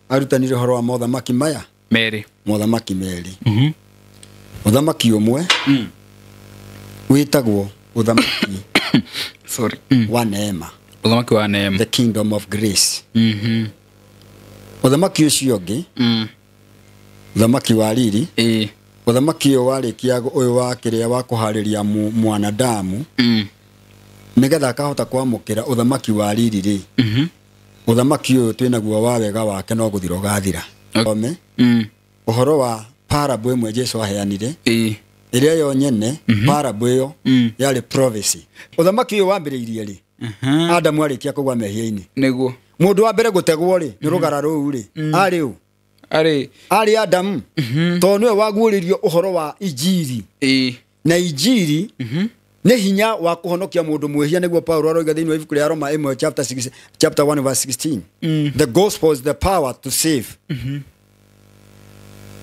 arutanire horo wa mothamaki maya Meri mothamaki meri mothamaki umwe witagwo uthamaki sorry wa neema uthamaki wa neema the kingdom of grace uthamaki ucio ungi uthamaki wa riri uthamaki uyu warikia uyu wa kiria wa kuhariria mwanadamu nigetha akahota kwamukira uthamaki wa riri ri uthamaki uyu twinaguo wa wega wake no guthira gathira ome uhoro wa parable imwe Jesu aheanire iria yo nyene parable iyo yari prophecy uthamaki uyu wambiriirie ri Adamu arikia kugwa mehia-ini niguo mundu wa mbere gutegwo ri ni rugara ruu ri ari Adamu to niwe waguuririo uhoro wa injiri na injiri ne hinya wa kuhonokia mundu mwehia niguo Paulo aroiga thiini wa ibuku ria Roma 1 chapter 1 verse 16 the gospel is the power to save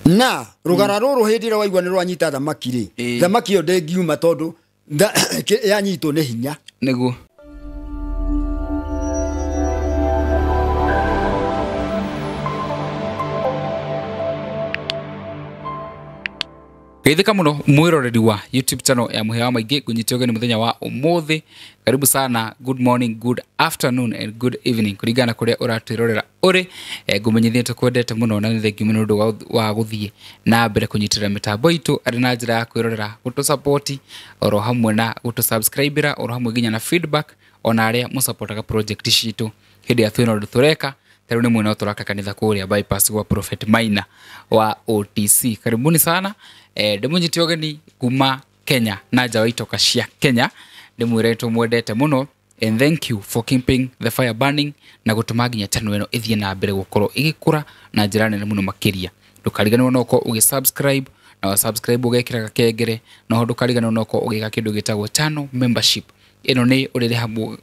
na rugara ruru hindire waigwa ni rwanyita thamaki ri thamaki yo ndengiuma tondu yanyitwo ne hinya niguo Geithika muno mwiroreri wa YouTube channel ya Muhewa Maingi kunyitioge ni muthenya wa umuthi. Karibu sana, good morning, good afternoon and good evening kurigana kuria uratwirorera uri ngumenyithie tukwendete muno na nithengi muno ndu wa guthie na mbere kunyitira mitambo itu ari na njira ya kwirorera gutu support oro hamwe na gutu subscribera oro hamwe ginya na feedback ona aria mu supportaga project citu hindi ya twino tureka Tero ni mwena utoraka kanitha kuria bypass wa Prophet Maina wa OTC. Karibuni sana. Ndimunyiti ogeni kuma Kenya na nja wa itoka cia Kenya. Ndimwiretu mwendete muno and thank you for keeping the fire burning na gutuma ginya channel eno ithie na mbere gukorwo igikura na njira nene muno makiria. Ndukariganirwo no ko ugisubscribe na wa subscribe ugekira gakengere no ndukariganirwo no ko ugika kindu gitagwo channel membership. Eno ni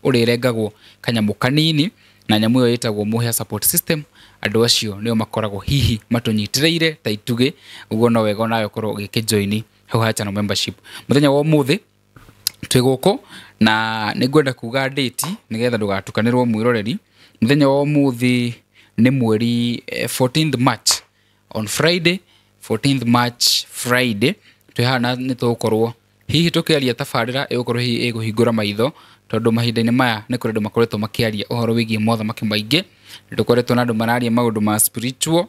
urirengagwo kanyamu kanini na nyamu yo yetagwo Muhea support system andu acio nio makoragwo hihi matunyitireire ta ituge ugo no wega nayo korwo ugikijoini hau ha channel membership muthenya wa umuthi twiguko na ningwenda kuga date nigetha ndugatukanirwo mwiroreri muthenya wa umuthi ni mweri 14th March on Friday 14th March Friday twihana nitukorwo hihi tukiaria tafarira igukorwo hihi iguhingura maitho tondu mahinda-ini maya ni kuri andu makoretwo makiaria uhoro wigie mothamaki maingi ndukoretwo na andu mararia maundu ma spiritual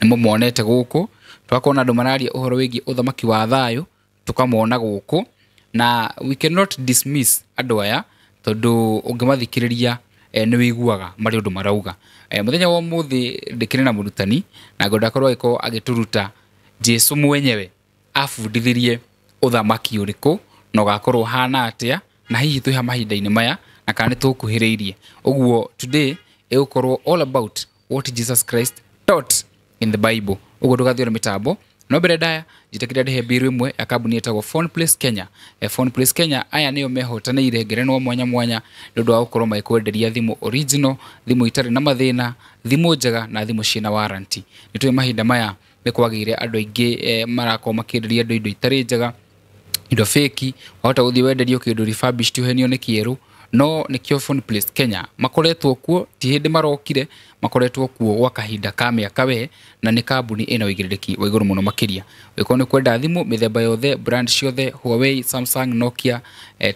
nimo monete guku twakona andu mararia uhoro wigie uthamaki wa thayo tukamona guku na we cannot dismiss andu aya tondu ungimathikiriria ni wiguaga mari undu marauga muthenya wa muthi ndikire na murutani na ngoda korwo iko agituruta Jesu mwenyewe afundithirie uthamaki uriku no gakorwo hana atia na hihi twiha mahinda-ini maya na kana tukuhiriirie uguo today igukorwo all about what Jesus Christ taught in the Bible uguo tugathiora mitambo no mbere daya jitakira ndihe biru imwe ya kambuni yetagwo Phone Place Kenya Phone Place Kenya aya niyo mehotanĩire ngerenwa mwanya ndodo wa gukorwo maikwenderia thimu original thimu itari na mathina thimu njega na thimu ciina warranty nitwe mahinda maya nikwagire andu aingi marako makenderia andu indo itari njega indo fake wahota guthie wenderio kindu refurbished uhenio ni kieru no nikio Phone Place Kenya makoretwo kuo ti hindi marokire makoretwo kuo gwa kahinda ka miaka we na ni kambuni ina wigiriki wa iguru muno makiria wiko ni kwenda thimu mithemba yothe brand ciothe Huawei Samsung Nokia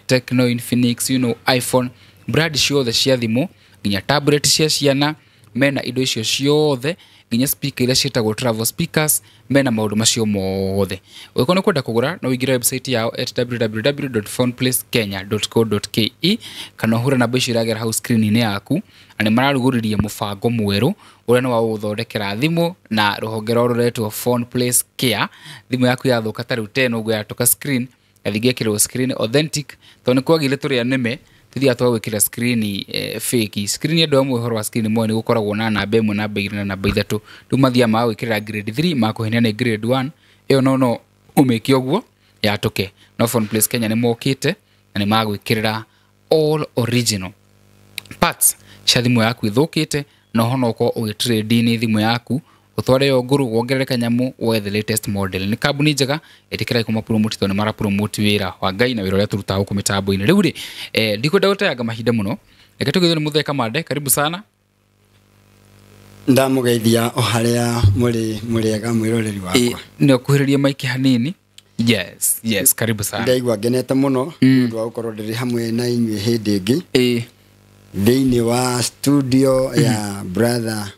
Tecno Infinix iPhone brand ciothe cia thimu nginya tablet cia ciana mena indo icio ciothe nginya speaker ila cietagwo travel speakers mena maundu macio mothe wiko ni kwenda kugura no wigira website yao at www.phoneplacekenya.co.ke kana hura namba icio iragera hau screen-ini yaku ani mararuguririe mubango mweru uria ni wa guthondekera thimu na ruhonge ruretwo Phone Place Care thimu yaku yathuka ta riu tena uguo yatoka screen yathigekirwo screen authentic to ni kwagire turia nime tuthia twagwikira screen fake screen ndo amwe horo wa screen mwe ni gukoragwo na namba imwe namba igiri na namba ithatu tumathia ma gwikira grade 3 ma kuhenia ni grade 1 iyo no umeki oguo yatoke no Phone Place Kenya ni mokite na ni magwikirira all original parts cia thimu yaku ithukite no hono ko ugitrade ni thimu yaku utware yo nguru wongerere kanyamu we the latest model ni kambuni njega etikira ikoma promote to ni mara promote wira wa Ngai na wira uria turutaga ku mitambo-ini riu ri ndikwenda gutayanga mahinda muno reke tugithire mutheka mande karibu sana ndamugeithia o haria muriega mwiroreri wakwa ni okuhiririe maiki hanini. Yes, karibu sana. Ndaigua ngenete muno ndu wa gukorwo ndiri hamwe na inyuĩ hindi ingi thiini wa studio ya brother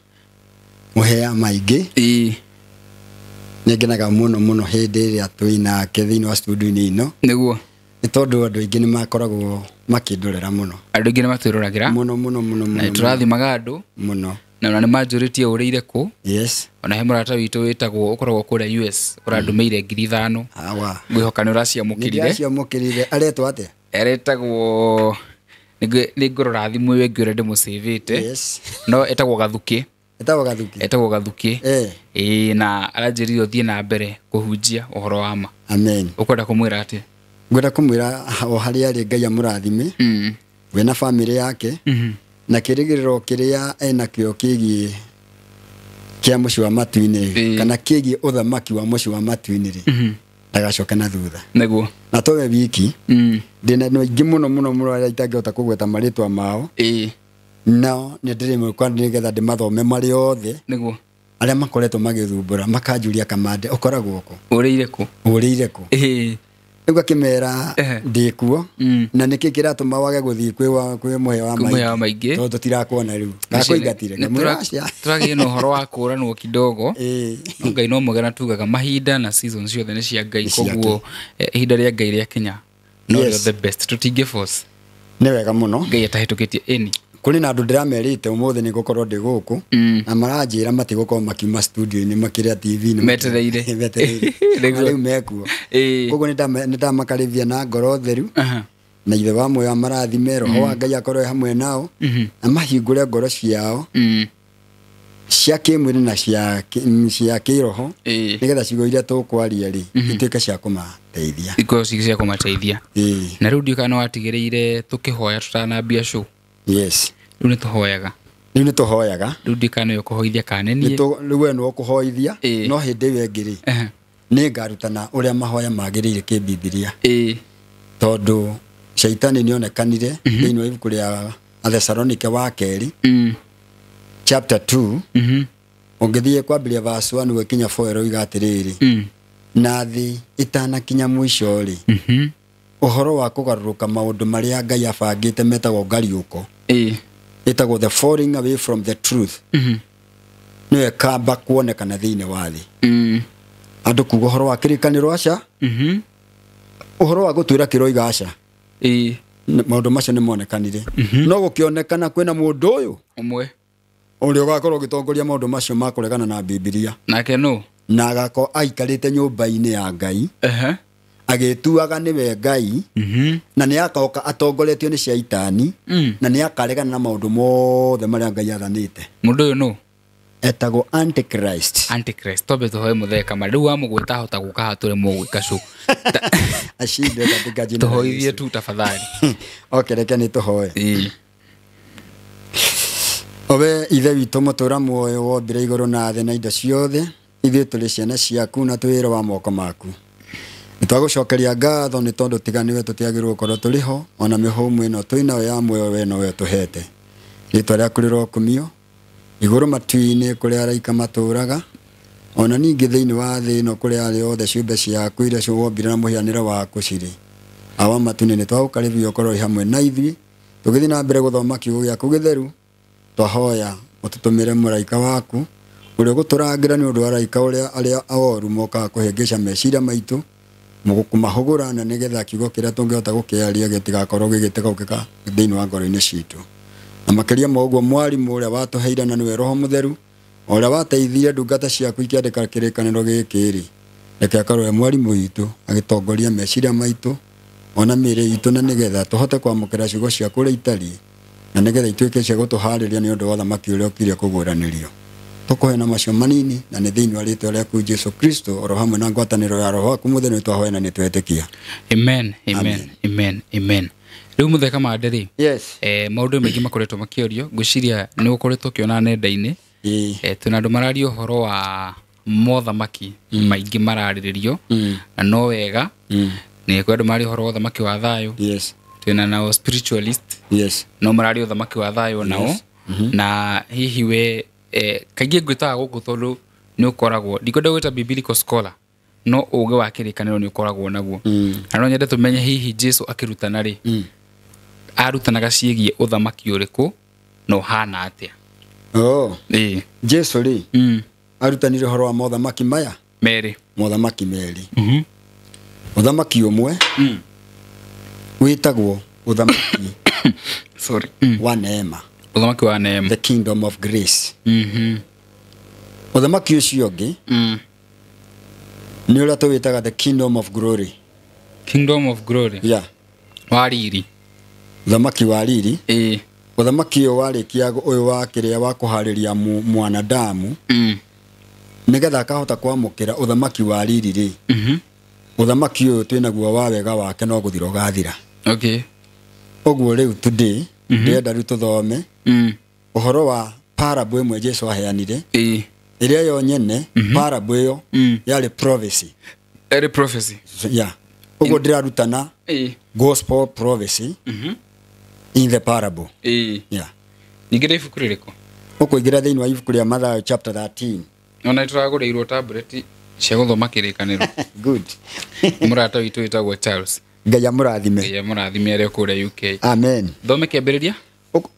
Muhea Maingĩ. Nĩngenaga muno hindi iria twinake thiini wa studio ino niguo nĩ tondu andu aingĩ nĩ makoragwo makindorera muno, andu aingĩ nĩ matwĩroragira muno na tũrathimaga andu muno na nĩ manjũrĩtie ũrĩire kũ. Yes, ona he mũrata witũ wĩtagwo ũkoragwo kũrĩa US ũrandũmĩire 5,000 ngwĩhoka nĩ ũraciamũkĩrire. Aretwo atĩa? Eretagwo nĩ ngũrora thimũ ĩyo ĩngĩ ũrĩa ndĩmũcĩvĩte. No etagwo Gathuki. Etagwo Gathuki. Na aranjĩrire ũthiĩ na mbere kũhunjia ũhoro wa ma. Amen. Ũkwenda kũmwĩra atĩa? Ngwenda kũmwĩra o harĩa arĩ Ngai amũrathime we na family yake na kĩrĩgĩrĩro kĩrĩa enakĩo kĩgiĩ kĩa mũciĩ wa matu-inĩ kana kĩgiĩ ũthamaki wa mũciĩ wa matu-inĩ ndagacoke na thutha. Nĩguo. Na towe wiki ndĩna andũ aingĩ mũno arĩa itangĩhota kũgweta marĩtwa mao. No nĩ ndĩrĩ kwa nĩgetha ndĩmathome marĩ othe. Nĩguo. Arĩa makoretwo magĩthumbũra makanjuria kamande ũkoragwo kũ? Ũrĩire kũ? Nĩguo akĩmera ndĩkuo na nĩkĩ kĩratũma wage gũthiĩ kwĩ Muhea wa Maingĩ tondũ tũtirakuona rĩu. Ndakũingatire tũragĩa na ũhoro wa kũranwo kidogo. Ngai no mũgena tugaga mahinda na season ciothe nĩ cia Ngai, koguo ihinda rĩa Ngai rĩa Kenya no the best tũtingĩ force. Nĩ wega mũno Ngai atahĩtũkĩtie eni. Kuri na andu ndiramerite umuthi ni gukorwo ndi guku na maranjira matigũkorwo makiuma studio-inĩ makĩria TV-inĩ metereire rĩu mekuo. Koguo nĩndamakarĩthia na ngoro theru na ithe wa Muhea marathime, roho wa Ngai akorwo hamwe nao na mahingũre ngoro ciao cia kĩmwĩrĩ na cia kĩroho nĩgetha ciugo iria tũkwaria-rĩ ituĩke cia kũmateithia. Ikorwo cia kũmateithia. Na rĩu ndiũka no watigĩrĩire tũkĩhoya tũtanambia show. Yes. Rĩu nĩ tũhoyaga. Rĩu ndikano yo kũhoithia kanenie. Rĩu we no kũhoithia no hĩndĩ ĩyo ĩngĩ-rĩ nĩ ngarutana ũrĩa mahoya magĩrĩire kĩ-Bibilia. Tondũ Shaitani nĩonekanire thĩinĩ wa ibuku rĩa Athesalonike wa kerĩ chapter 2 ũngĩthiĩ kwambĩrĩria verse 1 gũkinya 4 ĩroiga atĩrĩrĩ, na thĩ ĩtanakinya mũico-rĩ ũhoro wa kũgarũrũka maũndũ marĩa Ngai abangĩte metagwo ngariũko, ĩtagwo the falling away from the truth, nĩwe kamba kuonekana thĩinĩ wa thĩ. Andũ kuga ũhoro wa kĩrĩkanĩro aca, ũhoro wa gũtwĩra kĩroiga aca, maũndũ macio nĩ monekanire. No gũkĩonekana kwĩna mũndũ ũyũ ũmwe ũrĩa ũgakorwo ũgĩtongoria maũndũ macio ma kũregana na Bibilia. Nake no na agakorwo aikarĩte nyũmba-inĩ ya Ngai agĩtuaga nĩwe Ngai na nĩ akoka atongoretio nĩ Shaitani na nĩ akaregana na maũndũ mothe marĩa Ngai athanĩte. Mũndũ ũyũ no etagwo Antichrist. Tobe tũhoe mũtheka ma rĩu amũgwĩta ahota gũka hatũre mũgwĩka show ashinde katika jina tũhoithie tu tafadhali. Okay, reke nĩ tũhoe. Owe ithe witũ mũtũra muoyo wombire igũrũ na thĩ na indo ciothe, ithuĩ tũrĩ ciana ciaku na twĩ wĩra wa moko maku. Nĩtwagũcokeria ngatho nĩ tondũ tiga nĩwe tũtiagĩrĩirwo gũkorwo tũrĩ ho, ona mĩhũmũ ĩno twĩnayo ya muoyo we nowe tũhete. Rĩĩtwa rĩaku rĩrokumio igũrũ matu-inĩ kũrĩa araika matũraga, ona ningĩ thĩinĩ wa thĩ ĩno kũrĩa arĩ othe ciũmbe ciaku iria wombire na mũhianĩre waku cirĩ. Awa matu-inĩ nĩtwagũkarĩbia ũkorwo hamwe na ithuĩ tũgĩthiĩ na mbere gũthoma kiugo gĩaku gĩtheru. Twahoya ũtũtũmĩre mũraika waku ũrĩa ũgũtũrangĩra nĩ ũndũ wa araika arĩa aoru mokaga kũhĩngĩca meciria maitũ mũgũkũmahũgũra na nĩgetha kiugo kĩrĩa tũngĩhota gũkĩaria gĩtigakorwo gĩgĩtegũkĩka thĩinĩ wa ngoro-inĩ citũ. Na makĩria ma ũguo mwarimũ ũrĩa watũheire na nĩwe Roho Mũtheru ũrĩa wateithirie ndungata ciaku ikĩandĩka kĩrĩkanĩro gĩkĩ-rĩ, reke akorwo we mwarimũ witũ agĩtongoria meciria maitũ ona mĩĩrĩ itũ na nĩgetha tũhote kwamũkĩra ciugo ciaku ũrĩa itariĩ na nĩgetha ituĩke cia gũtũharĩria nĩ ũndũ wa ũthamaki ũrĩa ũkire kũguũranĩrio. Tũkũhe na macio manini na nĩ thĩinĩ wa rĩĩtwa rĩaku Jesũ Kristo oro hamwe na ngwatanĩro ya Roho waku Mũtheru nĩtwahoya na nĩtwetĩkia. Amen. Rĩu mũtheka mandĩ-rĩ, maũndũ maingĩ makoretwo makĩorio, ngwĩciria nĩ gũkoretwo ũkĩona nenda-inĩ twĩna andũ mararia ũhoro wa mothamaki maingĩ mararĩrĩrio na no wega nĩ kwĩ andũ mararia ũhoro wa ũthamaki wa thayũ, twĩna nao spiritualist no mararia ũthamaki wa thayũ nao na hihi we kaingĩ ngwĩtaga gũkũ tondũ nĩ ũkoragwo ndikwenda gwĩta biblical scholar no ũũgĩ wa kĩrĩkanĩro nĩ ũkoragwo naguo na no nyende tũmenye hihi Jesũ akĩrutana rĩ arutanaga ciĩgiĩ ũthamaki ũrĩkũ na ũhana atĩa. Jesũ rĩ arutanire ũhoro wa mothamaki maya merĩ mothamaki merĩ ũthamaki ũmwe wĩtagwo ũthamaki wa neema, ũthamaki wa neema, the kingdom of grace. Ũthamaki ũcio ũngĩ nĩ ũrĩa tũwĩtaga the kingdom of glory. Kingdom of glory, wa riri, ũthamaki wa riri. Ũthamaki ũyũ warĩkia ũyũ wa kĩrĩa wa kũharĩria mwanadamu nĩgetha akahota kwamũkĩra ũthamaki wa riri rĩ ũthamaki ũyũ twĩnaguo wa wega wake no gũthira ũgathira. Ũguo rĩu today ndĩrenda rĩu tũthome ũhoro wa parable ĩmwe Jesũ aheanire ĩrĩa yo nyene parable ĩyo yarĩ prophecy. Ũguo ndĩrarutana gospel prophecy in the parable. Ningĩ ibuku rĩrĩkũ ũkũingĩra thĩinĩ wa ibuku rĩa Mathayo chapter 13. Ona nĩtũragũrĩirwo tablet cia gũthoma kĩrĩkanĩro. Good. Mũrata witũ wĩtagwo Charles. Ngai amũrathime. Ngai amũrathime arĩ kũrĩa UK. Amen. Thome kĩambĩrĩria.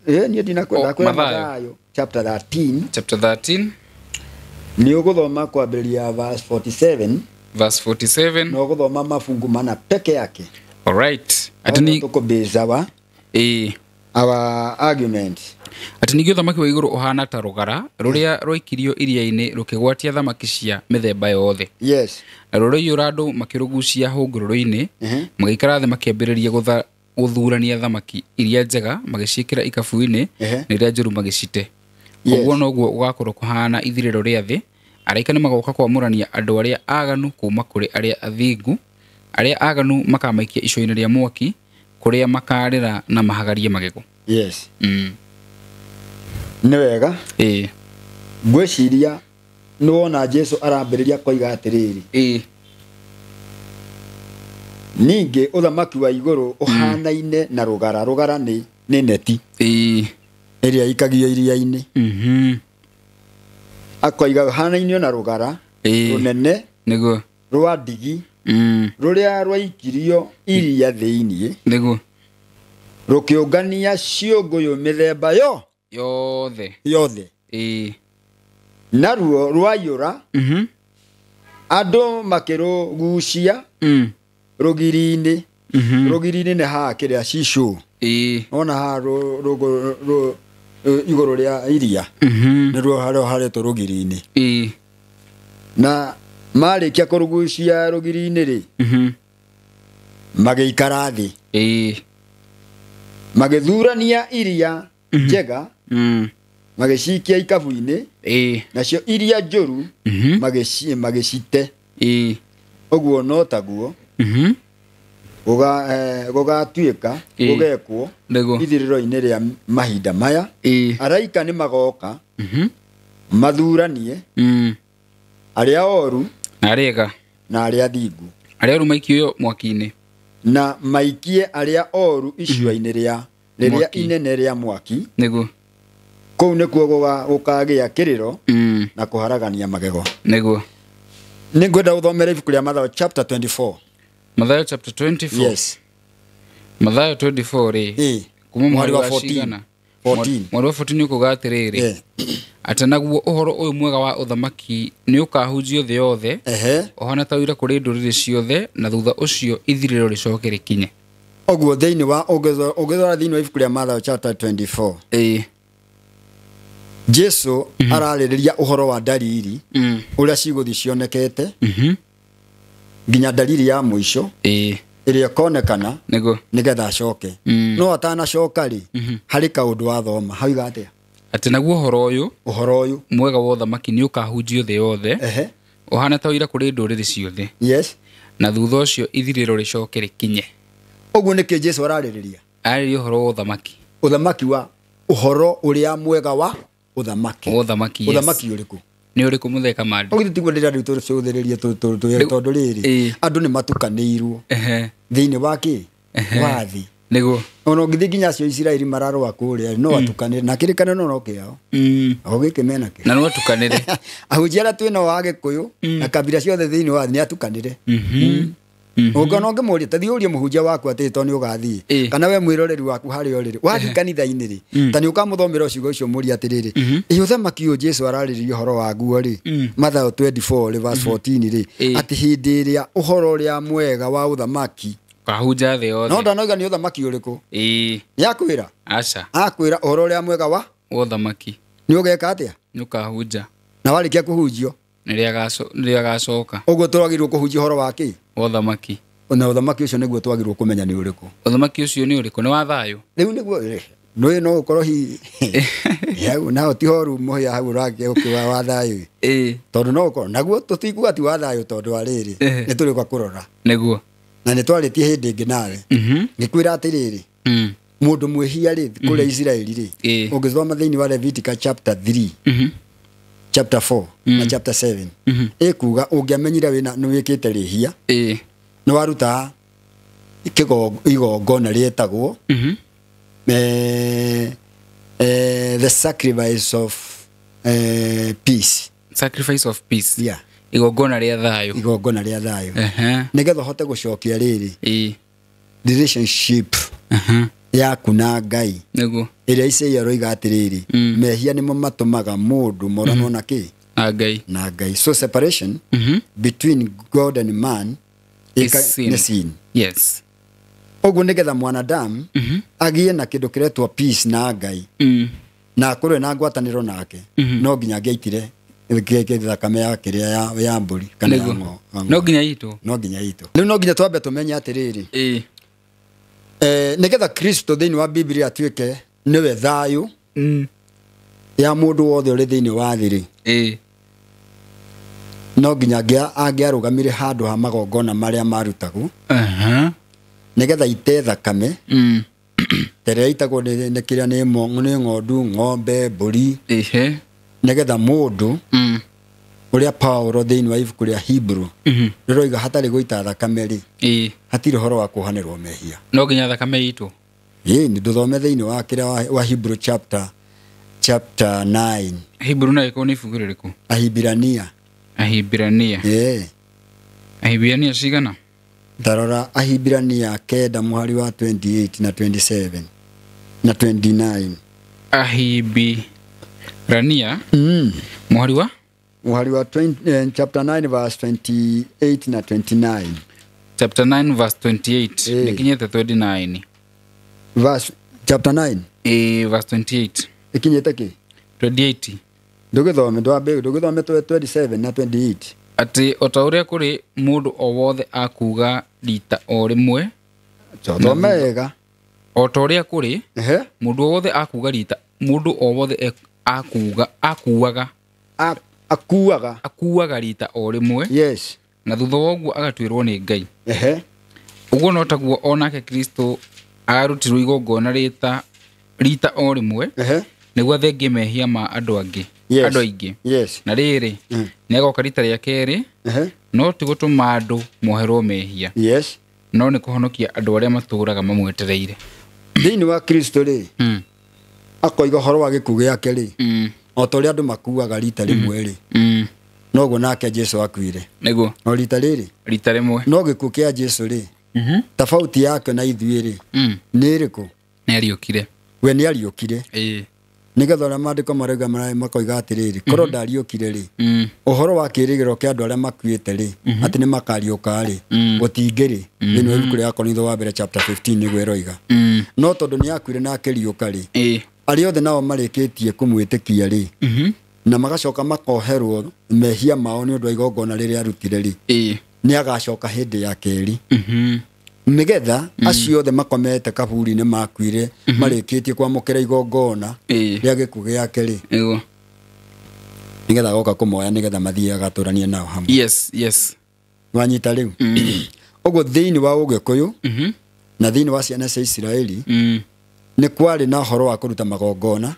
Niĩ ndinakwenda kwenda Mathayo chapter 13. Chapter 13. Nĩ ũgũthoma kwambĩrĩria verse 47. Verse 47. Na ũgũthoma mafungu mana peke yake. All right. Atini tukubeza our argument. Ati ningĩ ũthamaki wa igũrũ ũhana ta rũgara rũrĩa rũikirio iria-inĩ rũkĩgwatia thamaki cia mĩthemba yothe. Na rũrĩiyũra andũ makĩrũgucia hũngũrũrũ-inĩ magĩikara thĩ makĩambĩrĩria gũthurania thamaki iria njega magĩciĩkĩra ikabu-inĩ na iria njũru magĩcite. Ũguo noguo ũgakorwo kũhana ithirĩro rĩa thĩ. Araika nĩ magoka kwamũrania andũ arĩa aganu kuuma kũrĩ arĩa athingu. Arĩa aganu makamaikia ico-inĩ rĩa mwaki kũrĩa makarĩra na mahagarie magego. Nĩ wega. Ngwĩciria nĩwona Jesũ arambĩrĩria koiga atĩrĩrĩ ningĩ ũthamaki wa igũrũ ũhanaine na rũgara. Rũgara nĩ neti ĩrĩa ikagio iria-inĩ. Akoiga ũhanaine na rũgara rũnene rwa ndigi rũrĩa rwaikirio iria thĩinĩ rũkĩũngania ciũngũyũ mĩthemba yothe naruo rwayũra andũ makĩrũgucia rũgiri-inĩ. Rũgiri-inĩ nĩ haha kĩrĩa cicũ ona haha igũrũ rĩa iria nĩruo harĩa haretwo rũgiri-inĩ. Na marĩkia kũrũgucia rũgiri-inĩ rĩ magĩikara thĩ magĩthurania iria njega magĩcikia ikabu-inĩ nacio iria njũru magĩcite. Ũguo no taguo gũgatuĩka gũgekwo ithirĩro-inĩ rĩa mahinda maya. Araika nĩ magoka mathuranie arĩa oru na arĩa athingu. Arĩa oru maikio mwaki-inĩ na maikie arĩa oru icua-inĩ rĩrĩa inene rĩa mwaki. Kũu nĩkuo gũkagĩa kĩrĩro na kũharagania magego. Nĩngwenda ũthomere ibuku rĩa Mathayo chapter 24. Mathayo chapter 24. Mathayo 24 rĩ kuma mweri wa 14. Mweri wa 14 ũkuga atĩrĩrĩ atĩ naguo ũhoro ũyũ mwega wa ũthamaki nĩ ũkahunjio thĩ yothe ũhana ta ũira kũrĩ ndũrĩrĩ ciothe na thutha ũcio ithirĩro rĩcoke rĩkinye. Ũguo thĩinĩ wa ũgĩthora thĩinĩ wa ibuku rĩa Mathayo chapter 24 Jesũ ararĩrĩria ũhoro wa dalili ũrĩa cigũthi cionekete nginya dalili ya mũico ĩrĩa konekana nĩgetha acoke. No atanacoka rĩ harĩ kaũndũ wathoma hauga atĩa atĩ naguo ũhoro ũyũ mwega wa ũthamaki nĩ ũkahunjio thĩ yothe ũhana ta ũira kũrĩ ndũrĩrĩ ciothe na thutha ũcio ithirĩro rĩcoke rĩkinye. Ũguo nĩkĩ Jesũ ararĩrĩria? Ararĩrĩria ũhoro wa ũthamaki. Ũthamaki wa ũhoro ũrĩa mwega wa ũthamaki. Ũthamaki ũrĩkũ? Nĩ ũrĩkũ mũtheka mandi? Ũgĩthiĩ tiguo ndĩrenda rĩu tũcũthĩrĩrie tondũ rĩrĩ andũ nĩ matukanĩirwo thĩinĩ wa kĩ wathi Niguo. Ono ngithi nginya acio Israeli mararwa kuria no atukanire na kirikanano no kiao. Ogikimena ke. Na no atukanire. Ahujia twina wage kuyu na kabila ciothe thiini wa ni atukanire. Ogona ngemuria tathi uria muhunjia waku ati to ni ugathii kana we mwiroreri waku hari oriri wathi kanitha-ini ri tani ukamuthomera ucigo ucio muria atiriri iyo thamaki uyu Jesu araririe uhoro wa guo ri Mathayo 24 verse 14 ri ati hindi iria uhoro uria mwega wa uthamaki kahunja the othe no ndanoiga ni uthamaki uriku yakwira aca akwira uhoro uria mwega wa uthamaki ni ugeka atia ni kahunja na warikia kuhunjio niria gacoka uguo turagirwo kuhunjia uhoro waki uthamaki ona uthamaki ucio niguo twagirwo kumenya ni uriku uthamaki ucio ni uriku ni wa thayo riu niguo no ukorwo hi yau na ti horu muhia hau rake ukiwa wa thayo tondu no ukorwo naguo tutikuga ati wa thayo tondu ariri ni turi kwa kurora niguo na ni twaritie hindi ingi nawe ngikwira atiriri mundu mwihia ri kule Israeli ri ungithoma thiini wa Leviticus chapter 3 chapter 4 na chapter 7 ikuga ungiamenyire wina ni wikite rihia no waruta igongona rietagwo the sacrifice of peace. Sacrifice of peace. Yeah. Igongona ria thayo. Igongona ria thayo. Nigetha hote gucokia riri relationship yaku na Ngai niguo iria Isaia roiga atiriri mehia nimo matumaga mundu morano na ki na Ngai. So separation between God and man is sin. Yes. Oguo nigetha mwanadamu agie na kindu kiretwa peace na Ngai na akorwe na ngwataniro nake no nginya ngiaitire thakame ya kiria ya mburi kana ya ngo no nginya itu riu no nginya twambe tumenye atiriri nigetha Kristo thiini wa Biblia atuike niwe thayo ya mundu wothe uri thiini wa thiri no nginya angiarugamire handu ha magongona maria marutagwo nigetha ite thakame teria itagwo ni kiria ni ng'ondu ng'ombe mburi nigetha mundu uria Paulo thiini wa ibuku ria Hebrew riroiga hatari guita thakame ri hatiri horo wa kuhanirwo mehia no nginya thakame itu ni nduthome thiini wa kiria wa Hebrew chapter 9 Hebrew na iko ni ibuku ririku Ahibirania Ahibirania cigana darora Ahibirania 9 muhari wa 28 na 27 na 29 Ahibirania muhari wa chapter 9 verse 28 na 29 chapter 9 verse 28 nikinyete 29 verse chapter 9 verse 28 ikinyete ki 28 ndugithome 27 na 28 ati otauria kuri mundu o wothe akuga rita o rimwe thomega otauria kuri mundu o wothe akuga rita mundu o wothe akuaga rita o rimwe yes na thutha woguo agatwirwo ni Ngai uguo no taguo onake Kristo arutirwo igongona rita o rimwe niguo thengie mehia ma andu aingi na riri negoka rita ria keri no ti gutuma andu moherwo mehia no ni kuhonokia andu aria maturaga mamwetereire thiini wa Kristo ri akoiga horo wa gikugu giake ri o toria andu makuaga rita rimwe ri noguo nake Jesu akuire niguo no rita rimwe no gikugu kia Jesu ri tofauti yake na ithuĩ ri ni iriku ni ariukire we ni ariukire nigetha aria maandiko marauga makoiga atiriri korwo ndariukire ri uhoro wa kirigiro kia andu aria makuite ri ati ni makariuka ri gutingiri thiini wa ibuku ria Korintho wa mbere chapter 15 niguo iroiga no tondu ni akuire na akiriuka ri aria othe nao marikitie kumwitikia ri na magacoka makoherwo mehia mao ni undu wa igongona riria arutire ri ni agacoka hindi ya keri nigetha acio othe makomete kaburi-ini makuire marikitie kwamukira igongona ria gikugu giake ri nigetha goka kumoya nigetha mathie agaturanie nao hamwe wanyita riu uguo thiini wa Ugikuyu na thiini wa ciana cia Israeli ni kwari na horo wa kuruta magongona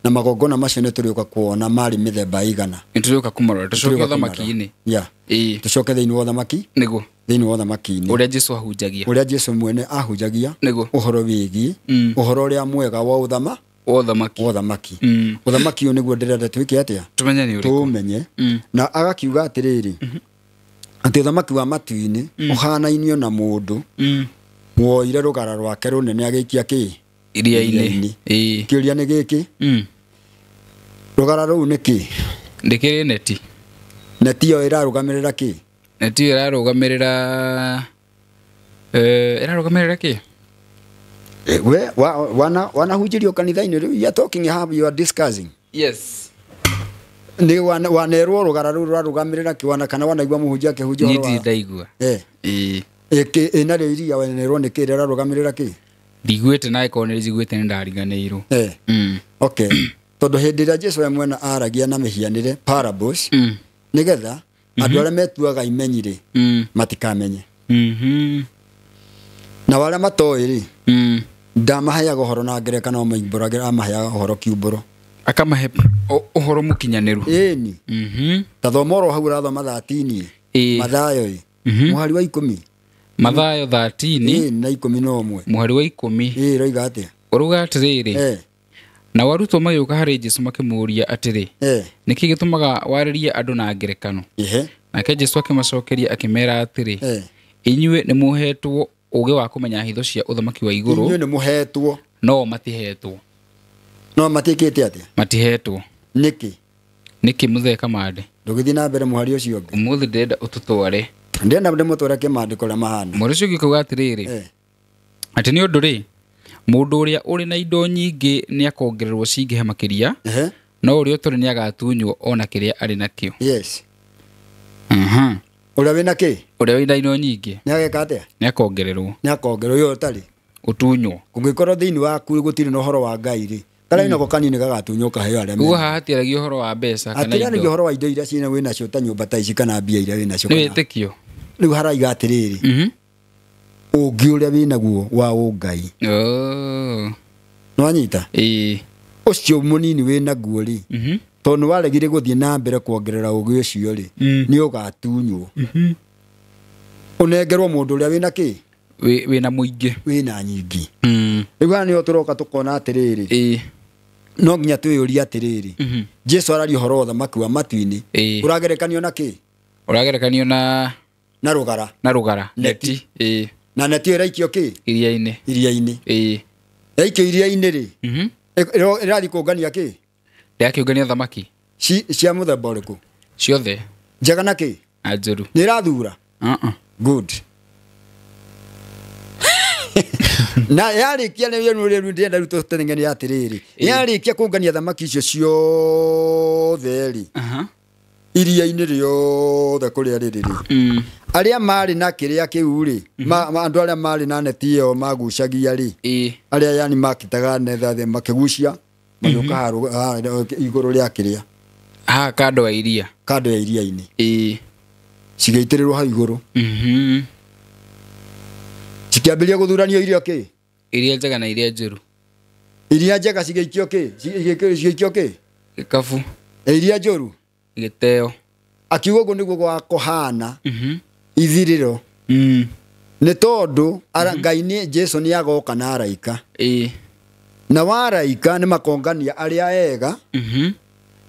na magongona macio nĩ tũrĩũka kuona marĩ mĩthemba igana. Nĩtũrĩũka kũmarora tũcoke ũthamaki-inĩ. Tũcoke thĩinĩ wa ũthamaki. Nĩguo. Thĩinĩ wa ũthamaki-inĩ. Ũrĩa Jesũ ahunjagia. Ũrĩa Jesũ mwene ahunjagia. Ũhoro wĩgiĩ. Ũhoro ũrĩa mwega wa ũthamaki. Ũthamaki ũyũ nĩguo ndĩrenda twĩke atĩa? Tũmenye nĩ ũrĩkũ. Tũmenye. Na agakiuga atĩrĩrĩ. Atĩ ũthamaki wa matu-inĩ ũhanainio na mũndũ woire rũgara rwake rũnene agĩikia kĩ? Iria-inĩ. Kĩũria nĩ gĩkĩ. Rũgara rũu nĩ kĩ? Ndĩkĩrĩ neti. Neti ĩyo ĩrarũgamĩrĩra kĩ? Neti ĩyo ĩrarũgamĩrĩra kĩ? We wanahunjĩrio kanitha-inĩ rĩu, you are talking how you are discussing. Yes. Nĩ wanerwo rũgara rũu rũrarũgamĩrĩra kĩ? Wana kana wanaigua mũhunjia akĩhunjia ũhoro wa? Niĩ ndaigua. Ĩna rĩo iria wanerwo nĩ kĩ rĩrarũgamĩrĩra kĩ? Ndigwĩte na ĩkorwo nĩ njiguĩte nĩ ndariganĩirwo. Okay. Tondũ hĩndĩ ĩrĩa Jesũ we mwene aragia na mĩhianĩre parables, nĩgetha andũ arĩa metuaga imenyi-rĩ matikamenye. Na wale matoĩ-rĩ ndamaheaga ũhoro na ngerekano amaimbũragĩra, amaheaga ũhoro kiumbũro. Akamahe ũhoro mũkinyanĩru. Ĩni. Ta thoma oro hau ũrathoma 13. Mathayo-ĩ. Mũhari wa 10. Mathayo 13 na 11. Mũhari wa 10. Roiga atĩa? Ũruga atĩrĩrĩ. Na warutwo magĩũka harĩ Jesũ makĩmũũria atĩrĩ, nĩkĩ gĩtũmaga warĩrie andũ na ngerekano? Nake Jesũ akĩmacokeria akĩmera atĩrĩ, inyuĩ nĩ mũhetwo ũũgĩ wa kũmenya hitho cia ũthamaki wa igũrũ. Inyuĩ nĩ mũhetwo. No matihetwo. No matikĩte atĩa? Matihetwo. Nĩkĩ? Nĩkĩ mũthee Kamande? Ndũgĩthiĩ na mbere mũhari ũcio ũngĩ. Ũmũthĩ ndĩrenda ũtũtware. Ndĩrenda ndĩmũtware kĩmandĩko ũrĩa mahana. Mũhari ũcio ũngĩ kuuga atĩrĩrĩ, atĩ nĩ ũndũ-rĩ, mũndũ ũrĩa ũrĩ na indo nyingĩ nĩ akongererwo cingĩhe makĩria, no ũrĩa ũtarĩ nĩ agatunywo ona kĩrĩa arĩ nakĩo. Ũrĩa wĩna kĩ? Ũrĩa wĩna indo nyingĩ nĩ ageka atĩa? Nĩ akongererwo. Nĩ akongererwo, ũyũ ũtarĩ ũtunywo. Kũngĩkorwo thĩinĩ waku gũtirĩ na ũhoro wa Ngai-rĩ, kana inako kanini gagatunywo kaheo arĩa. Ũguo haha hatiaragia ũhoro wa mbeca kana indo. Hatiaragia ũhoro wa indo iria ciĩna wĩnacio ta nyũmba ta ici kana mbia iria wĩnacio. Nĩ wĩtĩkio. Rĩu haraiga atĩrĩrĩ, ũngĩ ũrĩa wĩnaguo wa ũngai. Nĩwanyita? Ũcio mũnini wĩnaguo-rĩ, tondũ nĩwaregire gũthiĩ na mbere kuongerera ũgĩ ũcio-rĩ, nĩ ũgatunywo. Ũnengerwo mũndũ ũrĩa wĩna kĩ? Wĩna mũingĩ. Wĩna nyingĩ. Rĩu haha nĩho tũroka tũkona atĩrĩrĩ, no nginya twĩyũrie atĩrĩrĩ, Jesũ araria ũhoro wa ũthamaki wa matu-inĩ, ũragerekanio na kĩ? Ũragerekanio na rũgara. Na rũgara. Neti. Na neti ĩraikio kĩ? Iria-inĩ. Iria-inĩ. Yaikio iria-inĩ-rĩ, ĩrathiĩ kũngania kĩ? Ndĩrakĩũngania thamaki. Cia mũthemba ũrĩkũ? Ciothe. Njega na kĩ? Na njũru. Nĩ ĩrathura? Good. Na yarĩkia rĩu ndĩrenda rĩu tũteng'ere atĩrĩrĩ, yarĩkia kũngania thamaki icio ciothe-rĩ, iria-inĩ rĩothe kũrĩa rĩrĩ-rĩ, arĩa marĩ na kĩrĩa kĩu-rĩ, andũ arĩa marĩ na neti ĩyo magucagia-rĩ, arĩa yani makĩtaga netha thĩ makĩgucia magĩũka igũrũ rĩa kĩrĩa, kando ya iria, kando ya iria-inĩ, cigĩitĩrĩrwo hau igũrũ, cikĩambĩrĩria gũthuranio irio kĩ? Iria njega na iria njũru. Iria njega cigĩikio kĩ? Cigĩikio kĩ? Gĩkabu. Iria njũru? Gĩteo. Akiuga ũguo nĩguo gwakũhana ithirĩro. Nĩ tondũ Ngai Jesũ nĩ agoka na araika. Na waraika nĩ makongania arĩa ega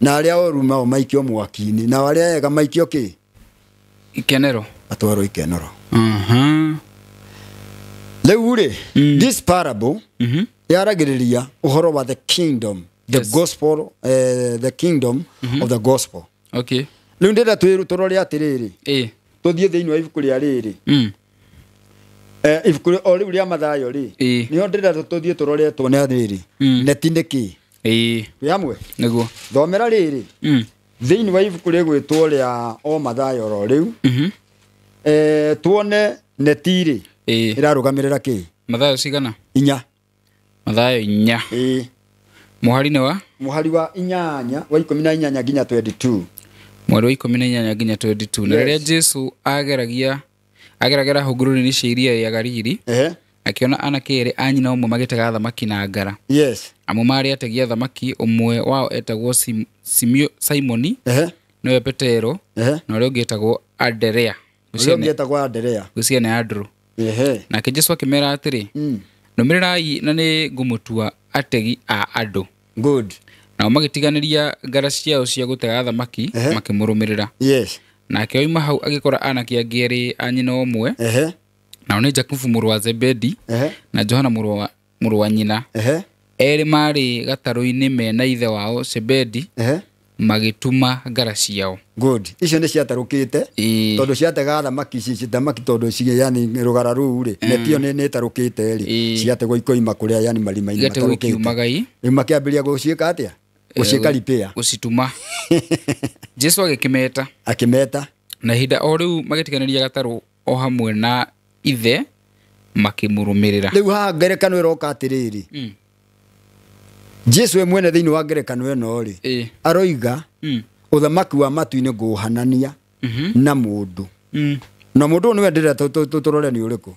na arĩa oru mao maikio mwaki-inĩ, na arĩa ega maikio kĩ? Ikenero. Atwarwo ikenero. Rĩu-rĩ, this parable yaragĩrĩria ũhoro wa the kingdom, the gospel, the kingdom of the gospel. Okay. Rĩu ndĩrenda tũrore atĩrĩrĩ, tũthiĩ thĩinĩ wa ibuku rĩa rĩrĩ, ibuku o rĩu rĩa Mathayo-rĩ, nĩho ndĩrenda tũthiĩ tũrore tuone atĩrĩrĩ, neti nĩ kĩ? Twĩ hamwe? Nĩguo. Thomera rĩrĩ, thĩinĩ wa ibuku rĩgwĩtwo rĩa o Mathayo ro rĩu, tuone neti-rĩ ĩrarũgamĩrĩra kĩ? Mathayo cigana? 4. Mathayo 4. Mũhari nĩ wa? Mũhari wa 8 wa 18 nginya 22. Mweri wa 18 nginya 22. Na rĩrĩa Jesũ ageragera hũgũrũrũ-inĩ cia iria rĩa Galili, akĩona anake erĩ a nyina ũmwe magĩtega thamaki na ngara. Yes. amo mari ategia thamaki umwe wao etagwo Simoni no Petero no rio getagwo Anderea gucia ne Andrew na ke Jesu akimera atiri numirirai na ni ngumutua ategi a andu good na magitiganiria ngara ciao cia gutega thamaki makimurumirira na ke oima hau agikora anaki angiri anyina omwe na oni Jakubu muru wa Zebedi na Johana muru wa nyina eri mari gataru-ini mena ithe wao Zebedi magituma ngara ciao good icio ni ciatarukite tondu ciatega thamaki thamaki tondu cie yani rugara ruu ri netio ni tarukite ri ciategwo ikoima kuria yani marima-ini matarukite makiambiria guciika atia guciika ripea gucituma Jesu agikimeta na hinda o riu magitiganiria gataru o hamwe na ithe makimurumirira riu ha ngerekano iroka atiriri Jesu mwene thiini wa ngerekano eno ri aroiga uthamaki wa matu-ini nguhanania na mundu na mundu niwe ndira tuturore ni uriku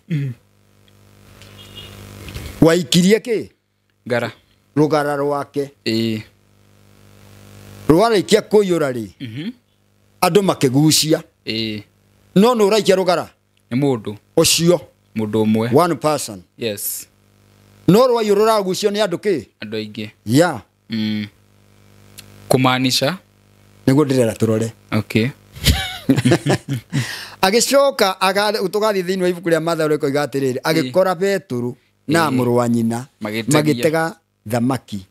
waikirie ki ngara rugara rwake rwarikia kuyura ri andu makigucia no no uraikia rugara ni mundu ucio mundu umwe one person yes no rwayurura gucio ni andu ki andu aingi kumaanisha niguo ndirera turore okay agicoka tugathi thiini wa ibuku ria Mathayo riko igatiriri agikora Peturu na muru wa nyina magitega thamaki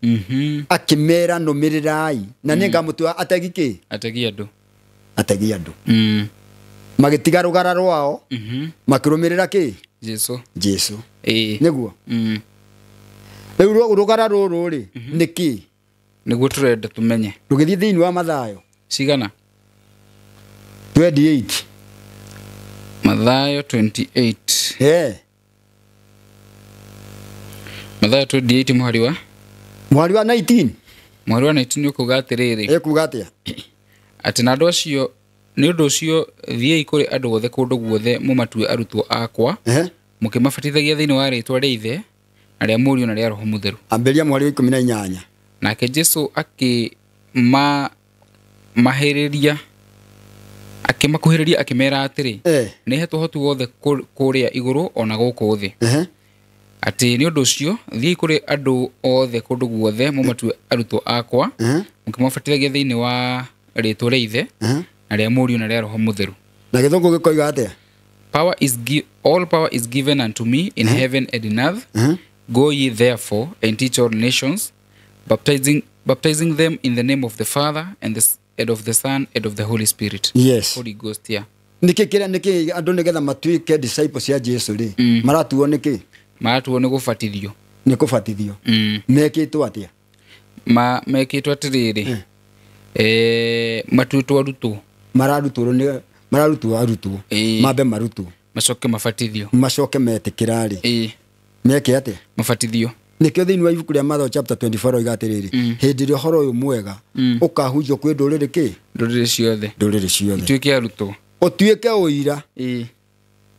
akimera numirirai na ni ngamutua ategi ki ategi andu magitiga rugara rwao makirumirira ki Jesu niguo riu rugara ruru ri niki niguo turenda tumenye rugithi thiini wa Mathayo cigana 28 Mathayo 28 Mathayo 28 muhari wa 19 muhari wa 19 ukuga atiriri kuga atia ati na andu acio ni undu ucio thiei kuri andu othe kundu guothe mumatue arutwo akwa mukimabatithagia thiini wa ritwa ria ithe na ria Muriu na ria Roho Mutheru amberia muhari wa 18 nake Jesu akimakuhiriria akimera atiri ni hetwo hotu wothe kuria iguru ona guku thi ati ni undu ucio thiei kuri andu othe kundu guothe mumatue arutwo akwa mukimabatithagia thiini wa ritwa ria ithe na ria Muriu na ria Roho Mutheru na githungu gikoiga atia all power is given unto me in heaven and in earth go ye therefore and teach all nations baptizing them in the name of the Father and of the Son and of the Holy Spirit. Yes. Holy Ghost, yeah. Niki andu nigetha matuike disciples ya Jesu ri maratuo niki maratuo ni gubatithio mekitwo atia mekitwo atiriri matuitwo arutwo mararutwo mabe marutwo macoke mabatithio macoke metikira ri meke atia mabatithio nikio thiini wa ibuku ria Mathayo chapter 24 igatiriri hindi ria horo uyu mwega ukahunjio kwi nduriri ki nduriri ciothe tuike arutwo utuike uira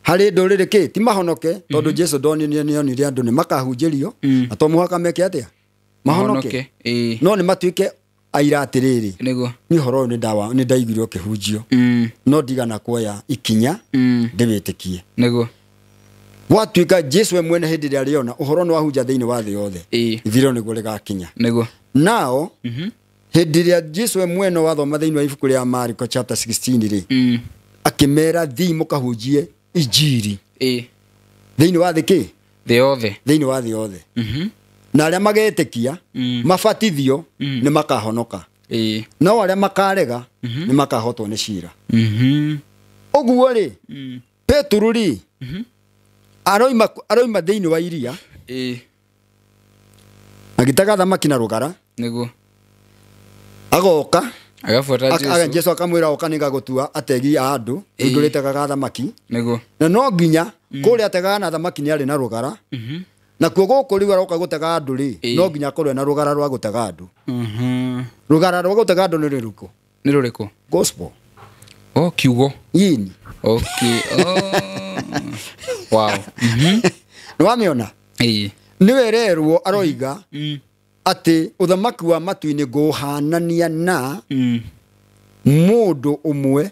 hari nduriri ki ti mahonoke tondu Jesu nionire andu ni makahunjirio na to muhaka meke atia mahonoke no ni matuike aira atiriri niguo ni horo ni ndaiguire ukihunjio no ndigana kuoya ikinya ndibitikie niguo watuika Jesu mwene hindi ria riona uhoro ni wahunja thiini wa thi yothe ithiro niguo rigakinya niguo nao hindi ria Jesu mwene wathoma thiini wa ibuku ria Marko chapter 16 ri akimera thii mukahunjie injiri thiini wa thi ki thiini wa thi yothe na aria magetikia mabatithio ni makahonoka no aria makarega ni makahotwo ni cira uguo ri Peturu ri aroima thiini wa iria agitaga thamaki na rugara niguo agoka agafuata Jesu akamwira oka ninga gutua ategi a andu induritaga thamaki niguo na no nginya kuria ategaga na thamaki ni ari na rugara na kuo guku riu aroka gutega andu ri no nginya akorwe na rugara rwa gutega andu rugara rwa gutega andu ni riruko ni ruriku gospel kiugo yini okay wow niwamiona niwe rerwo aroiga ati uthamaki wa matu-ini guhanania na mundu umwe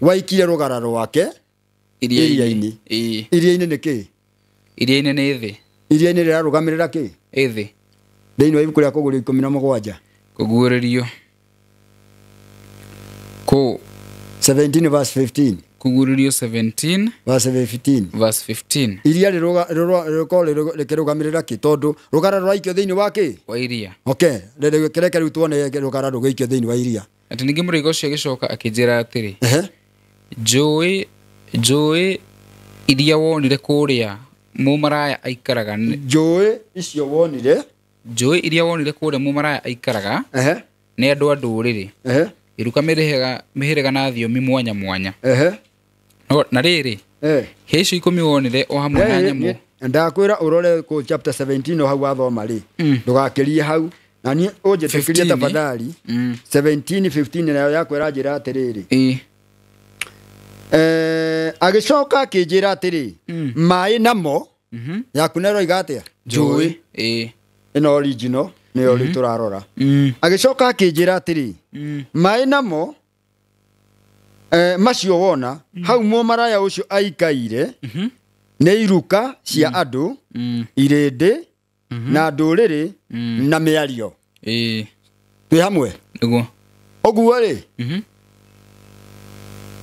waikire rugara rwake iria-ini. Iria-ini ni ki? Iria-ini ni thi. Iria-ini rirarugamirira ki? Ithi. Thiini wa ibuku ria Kuguũrio 17 Kuguũrĩrio ko 17 verse 15. Kuguũrĩrio 17 verse 15. Iria rirugamirira ki? Tondu rugara rwaikio thiini wa ki? Wa iria. Okay, reke riu tuone rugara rugaikio thiini wa iria. Ati ningi mũrĩiga ũcio agĩcoka akĩnjĩra atĩrĩ, njũĩ iria wonire kũrĩa mũmaraya aikaraga. Njũĩ icio wonire? Njũĩ iria wonire kũrĩa mũmaraya aikaraga nĩ andũ a ndũrĩrĩ, iruka mĩhĩrĩga na thiomi mwanya mwanya. Na rĩrĩ, he icio 10 wonire o hamwe na nyamũ. Ndakwĩra ũrore ku chapter 17 o hau wathoma rĩ, ndũgakĩrie hau. Na ni ũnjĩtĩkĩrie tafadhali 17:15 nayo yakwĩra njĩra atĩrĩrĩ. Agĩcoka akĩnjĩra atĩrĩ, maĩ namo yaku nero igatia njũĩ. Ino original nĩ ori turarora. Agĩcoka akĩnjĩra atĩrĩ, maĩ namo macio wona hau mũmaraya ũcio aikaire nĩ iruka cia andũ, irĩndĩ na ndũrĩrĩ na mĩario. Twĩ hamwe? Nĩguo. Ũguo rĩ,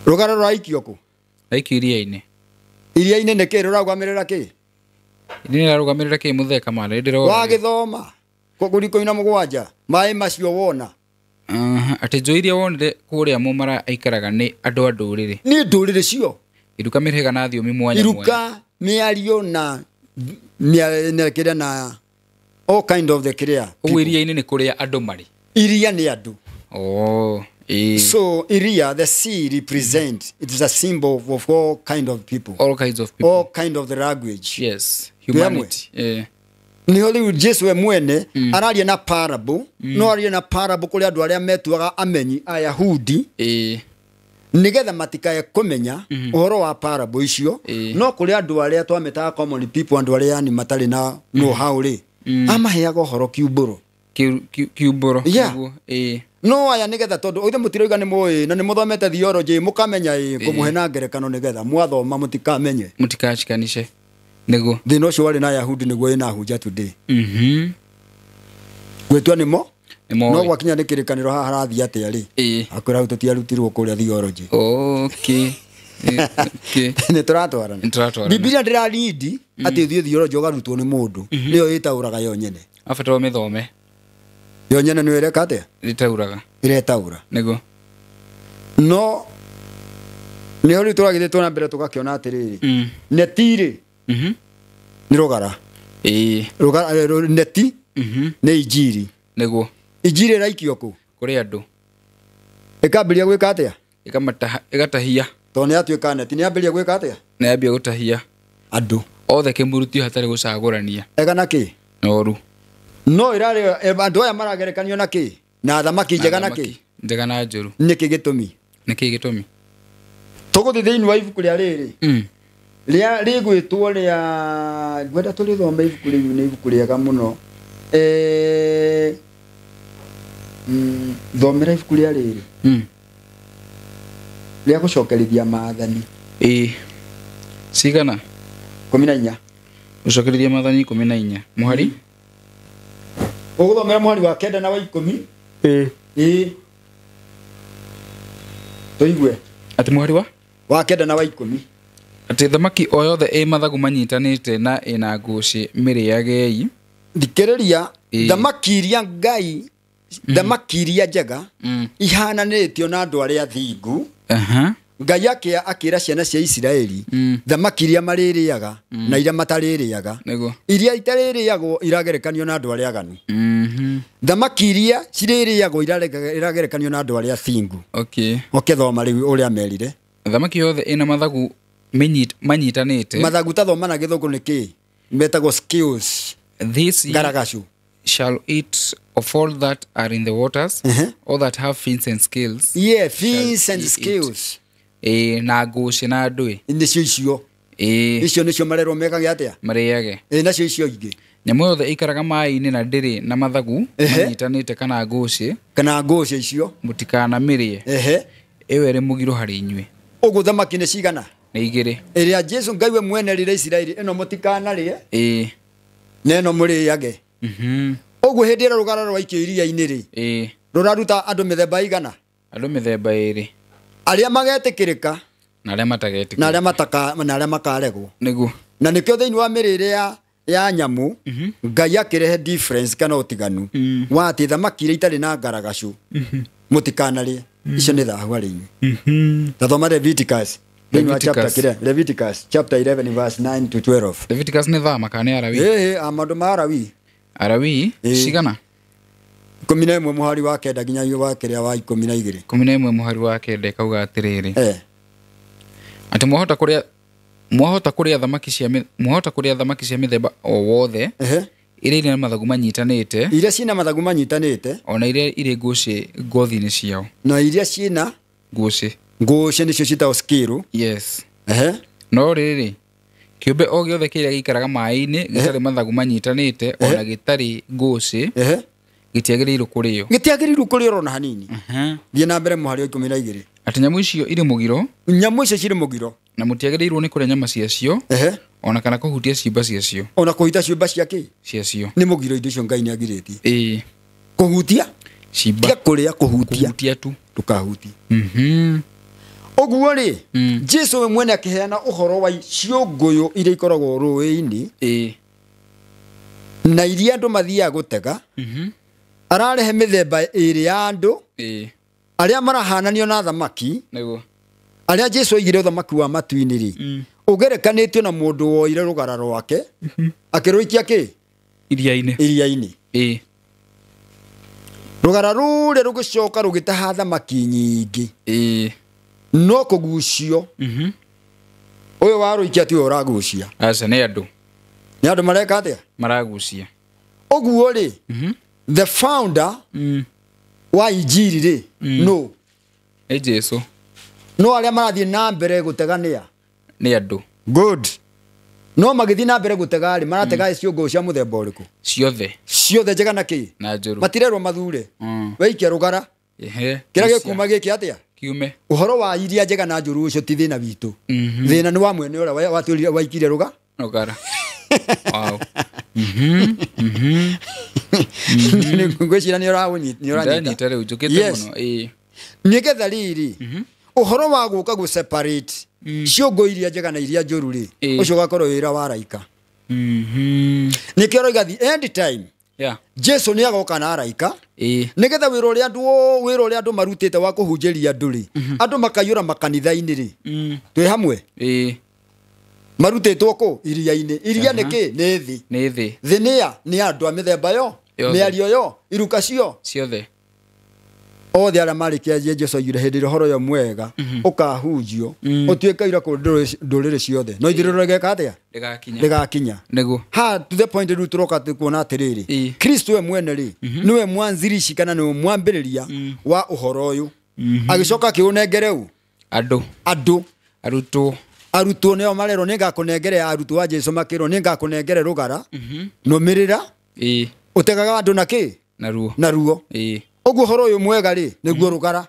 rugara rwaikio kũ? Raikio iria-inĩ. Iria-inĩ nĩ kĩ rũraugamirĩra kĩ? Iria rũraugamirĩra kĩ mũtheka mara ndĩrona. Wagĩthoma Kuguũrio 17 maĩ macio wona. Ati njũĩ iria wonire kũrĩa mũmaraya aikaraga nĩ andũ a ndũrĩrĩ. Nĩ ndũrĩrĩ cio. Iruka mĩhĩrĩga na thiomi mwanya mwanya. Iruka, mĩario na kĩrĩa na all kind of the clear. Ũguo iria-inĩ nĩ kũrĩa andũ marĩ. Iria nĩ andũ. So iria, the sea represent, it is a symbol of all kind of people. All kinds of people. All kind of the language. Yes, humanity. Ni holi Jesu we mwene araria na parable, no araria na parable kuri andu aria metuaga amenyi Ayahudi. Nigetha matikaye kumenya uhoro wa parable icio, no kuri andu aria twametaga common people, andu aria ni matari na no how ri amaheaga uhoro kiumburo. Kiumburo. No aya nigetha tondu oithe mutiroiga ni moe na ni muthomete theology mukamenya kumuhe na ngerekano nigetha mwathoma mutikamenye mutikachikanishe. Nĩguo. Thĩna ũcio warĩ na Ayahudi nĩguo ĩna hunja today. Gwĩtua nĩmo? No gwakinya nĩ kĩrĩkanĩro haha harathiĩ atĩa rĩ? Akwĩra hau tũtiarutirwo kũrĩa theology. Okay. Nĩ tũratwarana. Biblia ndĩrarindi atĩ ũthiĩ theology ũgarutwo nĩ mũndũ. Nĩyo ĩtaũraga yo nyene. Abata ũmĩthome. Yo nyene nĩyo ĩreka atĩa? Ĩtaũraga. Ĩretaũra. Nĩguo. No nĩho rĩu tũragĩthiĩ twana mbere tũgakĩona atĩrĩrĩ. Neti-rĩ ni rugara. Rugara neti ni injiri. Nĩguo. Injiri raikio kũ? Kũrĩ andũ. Ĩkambĩrĩria gwĩka atĩa? Ĩgatahia. Tondũ nĩ atuĩka neti nĩ ambĩrĩria gwĩka atĩa? Nĩ ambia gũtahia andũ othe kĩmurutio hatarĩ gũcagũrania. Ega na kĩ? Noru. No irarĩ andũ aya maragerekanio na kĩ? Na thamaki njega na kĩ? Njega na njũru. Nĩkĩ gĩtũmi? Nĩkĩ gĩtũmi? Tũgũthiĩ thĩinĩ wa ibuku rĩa rĩrĩ. Ria rigwitwo ria gwenda tulithoma ibuku riu ni ibuku riega muno. Thomera ibuku ria riri. Ria gucokerithia maathani. Cigana? 14. Gucokerithia maathani 14. Muhari? Uguthomera muhari wa 9 na wa 10. Tuigue. Ati muhari wa 9 na wa 10. Ati thamaki o yothe mathagu manyitanĩte na ĩna ngũcĩ mĩrĩagei. Thikĩrĩria, thamaki iria Ngai, thamaki iria njega ihananĩtio na andũ arĩa athingu. Ngai akĩra ciana cia Isiraeli thamaki iria marĩrĩaga na iria matarĩrĩaga. Iria itarĩrĩagwo iragerekanio na andũ arĩa aganu. Thamaki iria cirĩrĩagwo iragerekanio na andũ arĩa athingu. Thoma rĩu ũrĩa merire. Thamaki yothe ĩna mathagu manyitanĩte. Mathagu tathoma na gĩthũngũ nĩ kĩ? Metagwo scales. This garagacu shall eat of all that are in the waters, all that have fins and scales. Yeah, fins and scales. Na ngũcĩ na ndũĩ. Nĩcio icio. Icio nĩcio marerwo mekage atĩa? Marĩage. Nacio icio ingĩ. Nyamũ yothe ikaraga maĩ-inĩ na ndĩrĩ na mathagu manyitanĩte kana ngũcĩ icio mũtikanamĩrĩe. Ĩyo ĩrĩ mũgiro harĩ inyuĩ. Ũguo thamaki nĩ cigana? Nĩ 2. Ĩrĩa Jesu Ngai we mwene rĩrĩa Isiraeli ĩno mũtikanarĩe. Na ĩno mũrĩage. Ũguo hĩndĩ ĩrĩa rũgara rwaikio iria-inĩ rĩ. Rũraruta andũ mĩthemba igana? Andũ mĩthemba 2. Arĩa magetĩkĩrĩka na arĩa matagetĩkĩrĩka na arĩa makaregwo. Nĩguo. Na nĩkĩo thĩinĩ wa mĩrĩre ya nyamũ Ngai akĩrehe difference kana ũtiganu wa atĩ thamaki iria itarĩ na ngaragacu mũtikanarĩe. Icio nĩ thahu harĩ inyuĩ. Tathoma Leviticus. Leviticus chapter 11 verse 9 to 12. Leviticus nĩ thama kana nĩ Alawii? Maũndũ ma Alawii. Alawii cigana? 11 mũhari wa 9 nginya wa kĩrĩa wa 12. 11 mũhari wa 9 kauga atĩrĩrĩ. Atĩ mwahota kũrĩa thamaki cia mĩthemba o wothe iria irĩ na mathagu manyitanĩte, iria ciĩna mathagu manyitanĩte, ona iria irĩ ngũcĩ ngothi-inĩ ciao, na iria ciĩna ngũcĩ nĩcio ciĩtagwo scale. Yes. No rĩrĩ, kĩũmbe o gĩothe kĩrĩa gĩikaraga maĩ-inĩ gĩtarĩ mathagu manyitanĩte ona gĩtarĩ ngũcĩ gĩtiagĩrĩirwo kũrĩo. Gĩtiagĩrĩirwo kũrĩo ona hanini. Thiĩ na mbere mũhari wa 12. Atĩ nyamũ icio irĩ mũgiro. Nyamũ icio cirĩ mũgiro. Na mũtiagĩrĩirwo nĩ kũrĩa nyama ciacio. Ona kana kũhutia ciũmba ciacio. Ona kũhutia ciũmba ciacio. Nĩ mũgiro indo icio Ngai nĩ agirĩtie. Kũhutia ciũmba. Kũrĩa kũhutia tu. Ndũkahutie. Ũguo rĩ, Jesu we mwene akĩheana ũhoro wa ciũngũyũ iria ikoragwo rũĩ-inĩ na iria andũ mathiaga gũtega. Ararehe mĩthemba 2 ya andũ arĩa marahananio na thamaki. Arĩa Jesu oigire thamaki wa matu-inĩ rĩ, ũgerekanĩtio na mũndũ woire rũgara rwake akĩrũikia iria-inĩ. Rũgara rũrĩa rũgĩcoka rũgĩtaha thamaki nyingĩ. No kũgucio ũyũ warũikia tiwe ũragucia. Aca nĩ andũ mareka atĩa? Maragucia. Ũguo rĩ, the founder wa injiri rĩ, no nĩ Jesu. No arĩa marathiĩ na mbere gũtega nĩ andũ. Good. No magĩthiĩ na mbere gũtega rĩ, maratega ciũngũyũ cia mũthemba ũrĩkũ? Ciothe njega na kĩ? Na njũru. Matirerwo mathure. Weikia rũgara. Kĩrĩa gĩkuma gĩkĩ atĩa? Kiume. Ũhoro wa iria njega na njũru ũcio ti thĩna witũ. Thĩna nĩ wa mwene ũrĩa watũrire waikire rũgara. Wow. Ngwĩciria nĩ ũranyita rĩu njũkĩte mũno. Nĩgetha rĩrĩ, ũhoro wa gũka gũ separate ciũngũ iria njega na iria njũru rĩ, ũcio ũgakorwo wĩra wa araika. Nĩkĩo roiga the end time Jesu nĩ agoka na araika nĩgetha wĩra ũrĩa andũ marutĩte wa kũhunjĩria andũ rĩ, andũ makaiyũra makanitha-inĩ rĩ, twĩ hamwe marutĩtwo kũ? Iria-inĩ. Iria nĩ kĩ? Nĩ thĩ. Thĩ nĩ andũ a mĩthemba yo, mĩario yo, iruka ciothe. Othe arĩa marĩkia Jesu oigire hĩndĩ ĩrĩa ũhoro ũyũ mwega ũkahunjio ũtuĩke ira kũrĩ ndũrĩrĩ ciothe. No ithirĩro rĩgeka atĩa? Rĩgakinya. To the point rĩu tũroka kuona atĩrĩrĩ, Kristo we mwene rĩ, nĩwe mwanzilishi kana nĩwe mwambĩrĩria wa ũhoro ũyũ. Agĩcoka akĩũnengere ũ? Andũ. Arutwo nĩo marerwo nĩngakũnengere arutwo a Jesu makĩrwo nĩngakũnengere rũgara nũmĩrĩra ũtegaga andũ na kĩ? Na ruo. Ũguo ũhoro ũyũ mwega rĩ, nĩguo rũgara.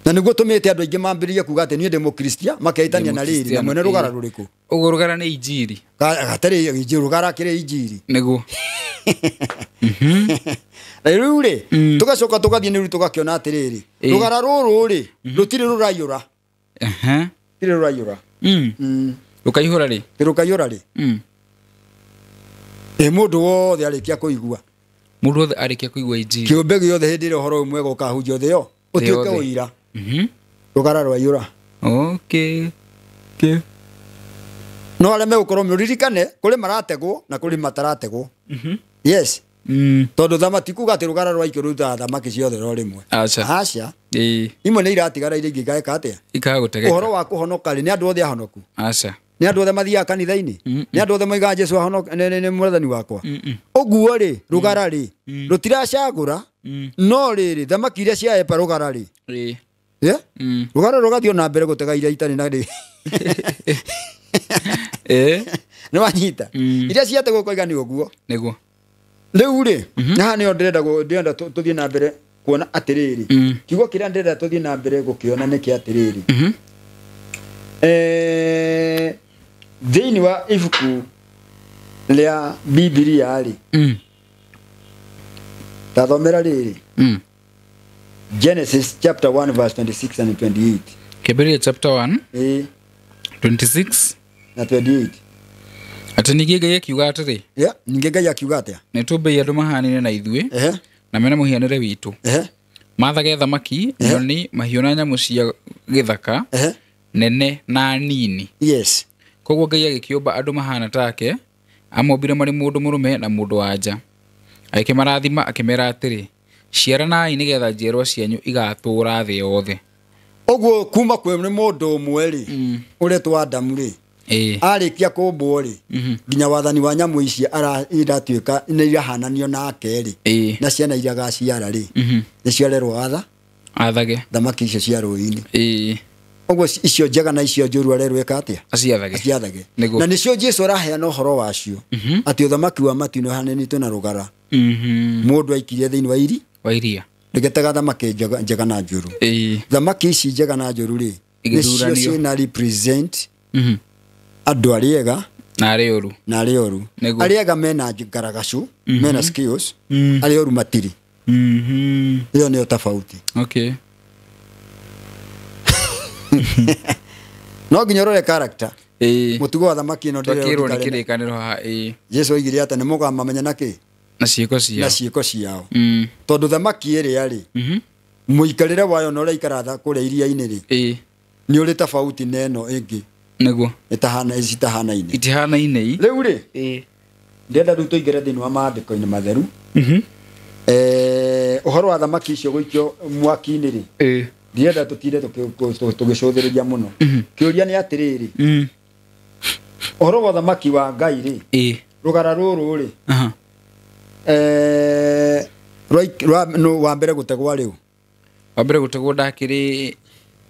Na nĩguo tũmĩte andũ aingĩ mambĩrĩrie kuga atĩ niĩ ndĩ mũkristian makeitania na rĩrĩ na mwene rũgara rũrĩkũ? Ũguo rũgara nĩ injiri. Gatarĩ rũgara kĩrĩ injiri. Nĩguo. Na rĩu rĩ, tũgacoka tũgathiĩ nĩrĩu tũgakĩona atĩrĩrĩ, rũgara rũrũ rĩ, rũtirĩ rũraiyũra. Tirĩ rũraiyũra. Rũkaihũra rĩ? Rũkaihũra rĩ? Mũndũ wothe arĩkia kũigua. Mũndũ wothe arĩkia kũigua injiri. Kĩũmbe gĩothe hĩndĩ ĩrĩa ũhoro ũyũ mwega ũkahunjio thĩ yo, ũtuĩke ũira. Rũgara rwaiyũra. No arĩa megũkorwo mũririkane, kũrĩ marategwo na kũrĩ matarategwo. Yes. Tondũ thamaki kuga atĩ rũgara rwaikio rũrutaga thamaki ciothe ro rĩmwe. Aca. Imwe nĩ iratigara iria ingĩ ikaeka atĩa? Ikagũtegeka. Ũhoro wa kũhonoka rĩ, nĩ andũ othe ahonoku? Aca. Nĩ andũ othe mathiaga kanitha-inĩ? Nĩ andũ othe moigaga Jesu nĩ mwathani wakwa? Ũguo rĩ, rũgara rĩ, rũtiracagũra, no rĩrĩ thamaki iria ciaepa rũgara rĩ, rũgara rũgathiĩ na mbere gũtega iria itarĩ na rĩ. nĩ wanyita iria ciategwo koiga nĩ ũguo nĩguo rĩu rĩ haha nĩho ndĩrenda tũthiĩ na mbere kuona atĩrĩrĩ kiugo kĩrĩa ndĩrenda tũthiĩ na mbere gũkĩona nĩ kĩa atĩrĩrĩ thĩinĩ wa ibuku rĩa Biblia rĩ tathomera rĩrĩ Genesis chapter 1 verse 26 and 28 Kĩambĩrĩria chapter 1 26 na 28 atĩ ningĩ Ngai akiuga atĩrĩ ningĩ Ngai akiuga atĩa nĩtũmbei andũ mahanine na ithuĩ na mena mũhianĩre witũ maathage thamaki nyoni mahiũ na nyamũ cia gĩthaka nene na nini yes koguo Ngai agĩkĩũmba andũ mahana take amombire marĩ mũndũ mũrũme na mũndũ wa nja agĩkĩmarathima akĩmera atĩrĩ ciaranai nĩgetha njiarwa cianyu igatũũra thĩ yothe ũguo kuma kwĩ mũndũ ũmwe rĩ ũretwo Adamu rĩ arĩkia kũmbwo rĩ nginya wathani wa nyamũ ici iratuĩka nĩ irahananio nake rĩ na ciana iria agaciara rĩ nĩciarerwo athage thamaki icio cia rũĩ-inĩ ũguo icio njega na icio njũru arerwo eka atĩa aciathage na nĩcio Jesũ araheana ũhoro wacio atĩ ũthamaki wa matu nĩũhananĩtwo na rũgara mũndũ aikirie thĩinĩ wa iria ndĩgĩtega thamaki njega na njũru thamaki ici njega na njũru rĩ nĩcio ciĩna represent andũ arĩega na arĩa oru arĩega mena ngaragacũ mena skills arĩa oru matiri ĩyo nĩyo tofauti no nginya ũrore character mũtugo wa thamaki ĩno ndĩrerwo nĩ kĩrĩkanĩro haha Jesũ oigire atĩ nĩmũkamamenya na ciĩko ciao tondũ thamaki ĩrĩa rĩ mũikarĩre wayo na ũrĩa ikaraga kũrĩa iria-inĩ rĩ nĩ ũrĩ tofauti na ĩno ĩngĩ nĩguo itihanaine rĩu rĩ ndĩrenda rĩu tũingĩre thĩinĩ wa maandĩko-inĩ matheru ũhoro wa thamaki icio gũikio mwaki-inĩ rĩ ndĩrenda tũtinde tũgĩcũthĩrĩria mũno kĩũria nĩ atĩrĩrĩ ũhoro wa thamaki wa Ngai rĩ rũgara rũrũ rĩ wa mbere gũtegwa rĩu wa mbere gũtegwo ndakĩrĩ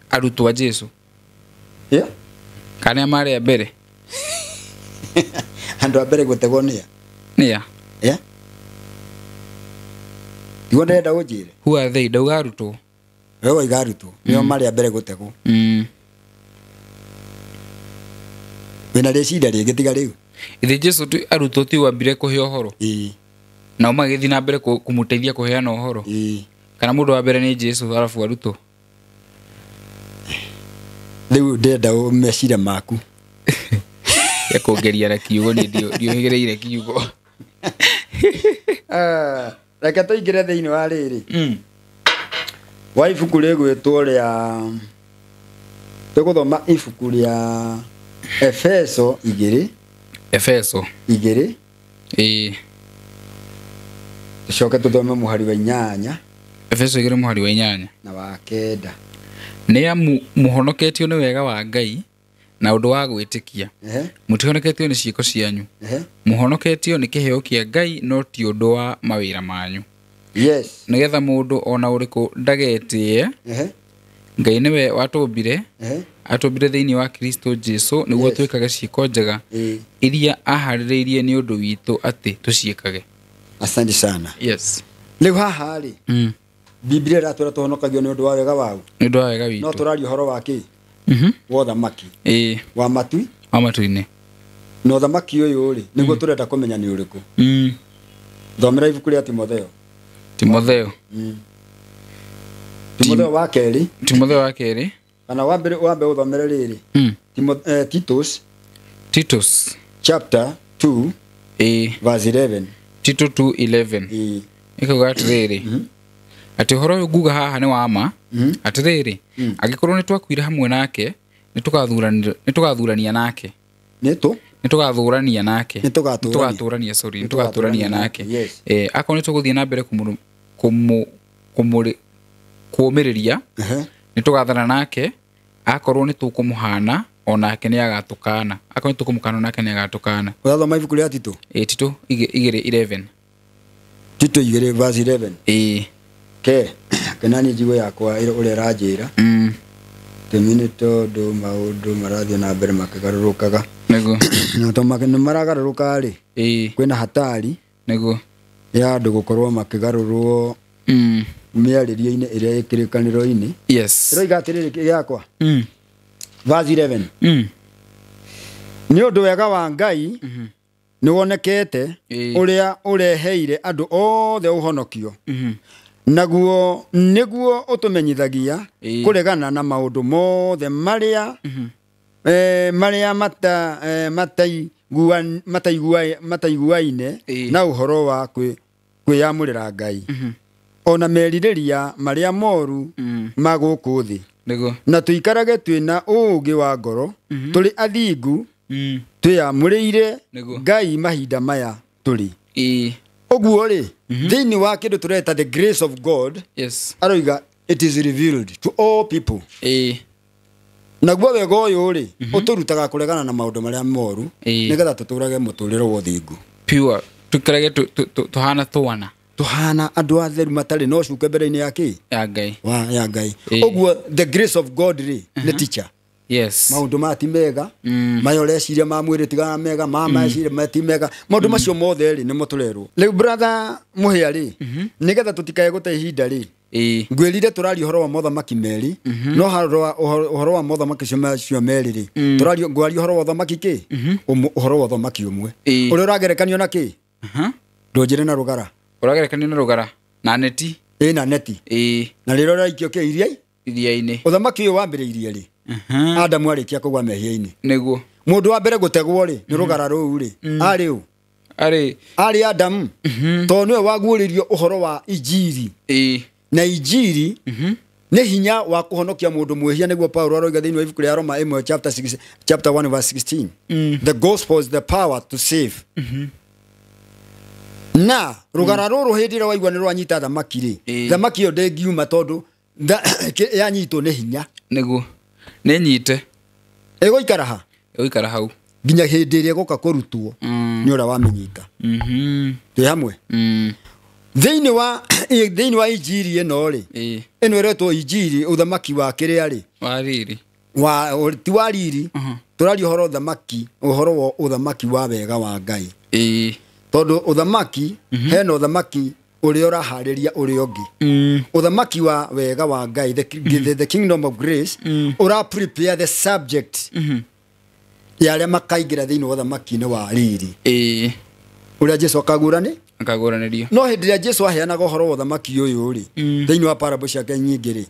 arutwo a Jesũ kana marĩ mbere andũ a mbere gũtegwo nĩa igo ndĩrenda ũnjĩre who are they ndauga arutwo wewe waiga arutwo nĩo marĩ a mbere gũtegwo wĩna rĩciria rĩngĩ tiga rĩu ithe Jesũ arutwo ti wambire kũhe ũhoro nao magĩthiĩ na mbere kũmũteithia kũheana ũhoro kana mũndũ wa mbere nĩ Jesũ arabu arutwo rĩu ndĩrenda meciria maku kuongeria na kiugo ndiũhĩgĩrĩire kiugo reke tũingĩre thĩinĩ wa rĩrĩ wa ibuku rĩgwĩtwo rĩa tũgũthoma ibuku rĩa Efeso 2 tũcoke tũthome mũhari wa 8 Efeso 2 mũhari wa 8 na wa 9 nĩ mũhonoketio nĩ wega wa Ngai na ũndũ wa gwĩtĩkia mũtihonoketio nĩ ciĩko cianyu mũhonoketio nĩ kĩheo kĩa Ngai no ti ũndũ wa mawĩra manyu nĩgetha mũndũ ona ũrĩkũ ndagetĩe Ngai nĩwe watũmbire atũmbire thĩinĩ wa Kristo Jesũ nĩguo twĩkage ciĩko njega iria aharĩrĩirie nĩ ũndũ witũ atĩ tũciĩkage. Asante sana. Rĩu haha rĩ Biblia ĩratwĩra tũhonokagio nĩ ũndũ wa wega waũ nĩ ũndũ wa wega witũ no tũraria ũhoro wa kĩ wa thamaki wa matu-inĩ no thamaki ũyũ rĩ nĩguo tũrenda kũmenya nĩ ũrĩkũ thomera ibuku rĩa Timotheo wa kerĩ kana wambe ũthomere rĩrĩ Titus chapter 2 verse 11 Tito 2:11 ikaga atĩrĩrĩ atĩ ũhoro ũyũ nguga haha nĩ wa ma atĩrĩrĩ angĩkorwo nĩ twakuire hamwe nake nĩ tũgathurania nake akorwo nĩ tũgũthiĩ na mbere kũmũrĩria nĩ tũgathana nake akorwo nĩ tũkũmũhana onake nĩ agatũkana akorwo nĩ tũkũmũkana onake nĩ agatũkana. Ũrathoma ibuku rĩa Tito? Tito 2:11 Tito 2 verse 11 kenani njigo yakwa ũrĩa ranjĩra tũmini tondũ maũndũ marathiĩ na mbere makĩgarũrũkaga Nego. Na to makene maragaruka ri. Kwina hatari. Nego. Ya andu gukorwo makigarurwo. Miarĩrie-inĩ ĩrĩa ĩkĩrĩkanĩro-inĩ. Yes. Roiga atĩrĩrĩ gĩakwa. Verse 11. Nĩ ũndũ wega wa Ngai nĩ wonekete ũrĩa ũreheire andũ othe ũhonokio. Naguo nĩguo ũtũmenyithagia kũregana na maũndũ mothe marĩa mataiguaine na ũhoro wa kwĩyamũrĩra Ngai. Ona merirĩria marĩa moru ma gũkũ thĩ. Na tuikarage twĩna ũũgĩ wa ngoro tũrĩ athingu twĩyamũrĩire Ngai mahinda maya tũrĩ. Ũguo rĩ thĩinĩ wa kĩndũ tũreta the grace of God. Aroiga it is revealed to all people. Naguo wega ũyũ rĩ ũtũrutaga kũregana na maũndũ marĩa moru nĩgetha tũtũrage mũtũrĩre wa ũthingu. Pure tuikarage tuhana twana. Tuhana andũ atheru matarĩ no cuke mbere-inĩ yake ya Ngai. Ya Ngai. Ũguo the grace of God rĩ nĩ teacher. Yes. Maũndũ mati mega mayo reciria ma mwĩrĩ tigana mega meciria mati mega maũndũ macio mothe rĩ nĩmo tũrerwo. Rĩu brother mũhĩa rĩ nĩgetha tũtikae gũte ihinda rĩ ngwĩrire tũraria ũhoro wa mothamaki merĩ no ũhoro wa mothamaki cio merĩ rĩ tũraria ngwaria ũhoro wa ũthamaki kĩ ũhoro wa ũthamaki ũmwe ũrĩa ũragerekanio na kĩ ndũnjĩre na rũgara. Ũragerekanio na rũgara na neti. Na neti. Na rĩrĩa ũraikio kĩ iria-inĩ. Ũthamaki ũyũ wambĩrĩirie rĩ Adamu arĩkia kũgwa mehia-inĩ. Nĩguo. Mũndũ wa mbere gũtegwo rĩ nĩ rũgara rũu rĩ arĩ ũ? Arĩ Adamu. Tondũ nĩwe waguũrĩrio ũhoro wa injiri. Na injiri nĩ hinya wa kũhonokia mũndũ mwĩhia nĩguo Paulo aroiga thĩinĩ wa ibuku rĩa Roma 1 chapter 1 verse 16. The gospel is the power to save. Na rũgara rũrũ hĩndĩ ĩrĩa waigua nĩ rwanyita thamaki rĩ thamaki ĩyo ndĩngiuma tondũ yanyitwo nĩ hinya. Nĩguo nĩ nyite ĩgũikara ha? Ĩgũikara hau nginya hĩndĩ ĩrĩa ĩgoka kũrutwo nĩ ũrĩa wamĩnyita. Twĩ hamwe thĩinĩ wa injiri ĩno rĩ ĩno ĩretwo injiri ũthamaki wa kĩrĩa rĩ wa riri ti wa riri tũraria ũhoro wa ũthamaki wa wega wa Ngai. Tondũ ũthamaki hena ũthamaki ũrĩa ũraharĩria ũrĩa ũngĩ. Ũthamaki wa wega wa Ngai the kingdom of grace ũra prepare the subject ya arĩa makaingĩra thĩinĩ wa ũthamaki-inĩ wa riri ũrĩa Jesũ akaguũranĩrio. No hĩndĩ ĩrĩa Jesũ aheanaga ũhoro wa ũthamaki ũyũ rĩ thĩinĩ wa parable ciake nyingĩ rĩ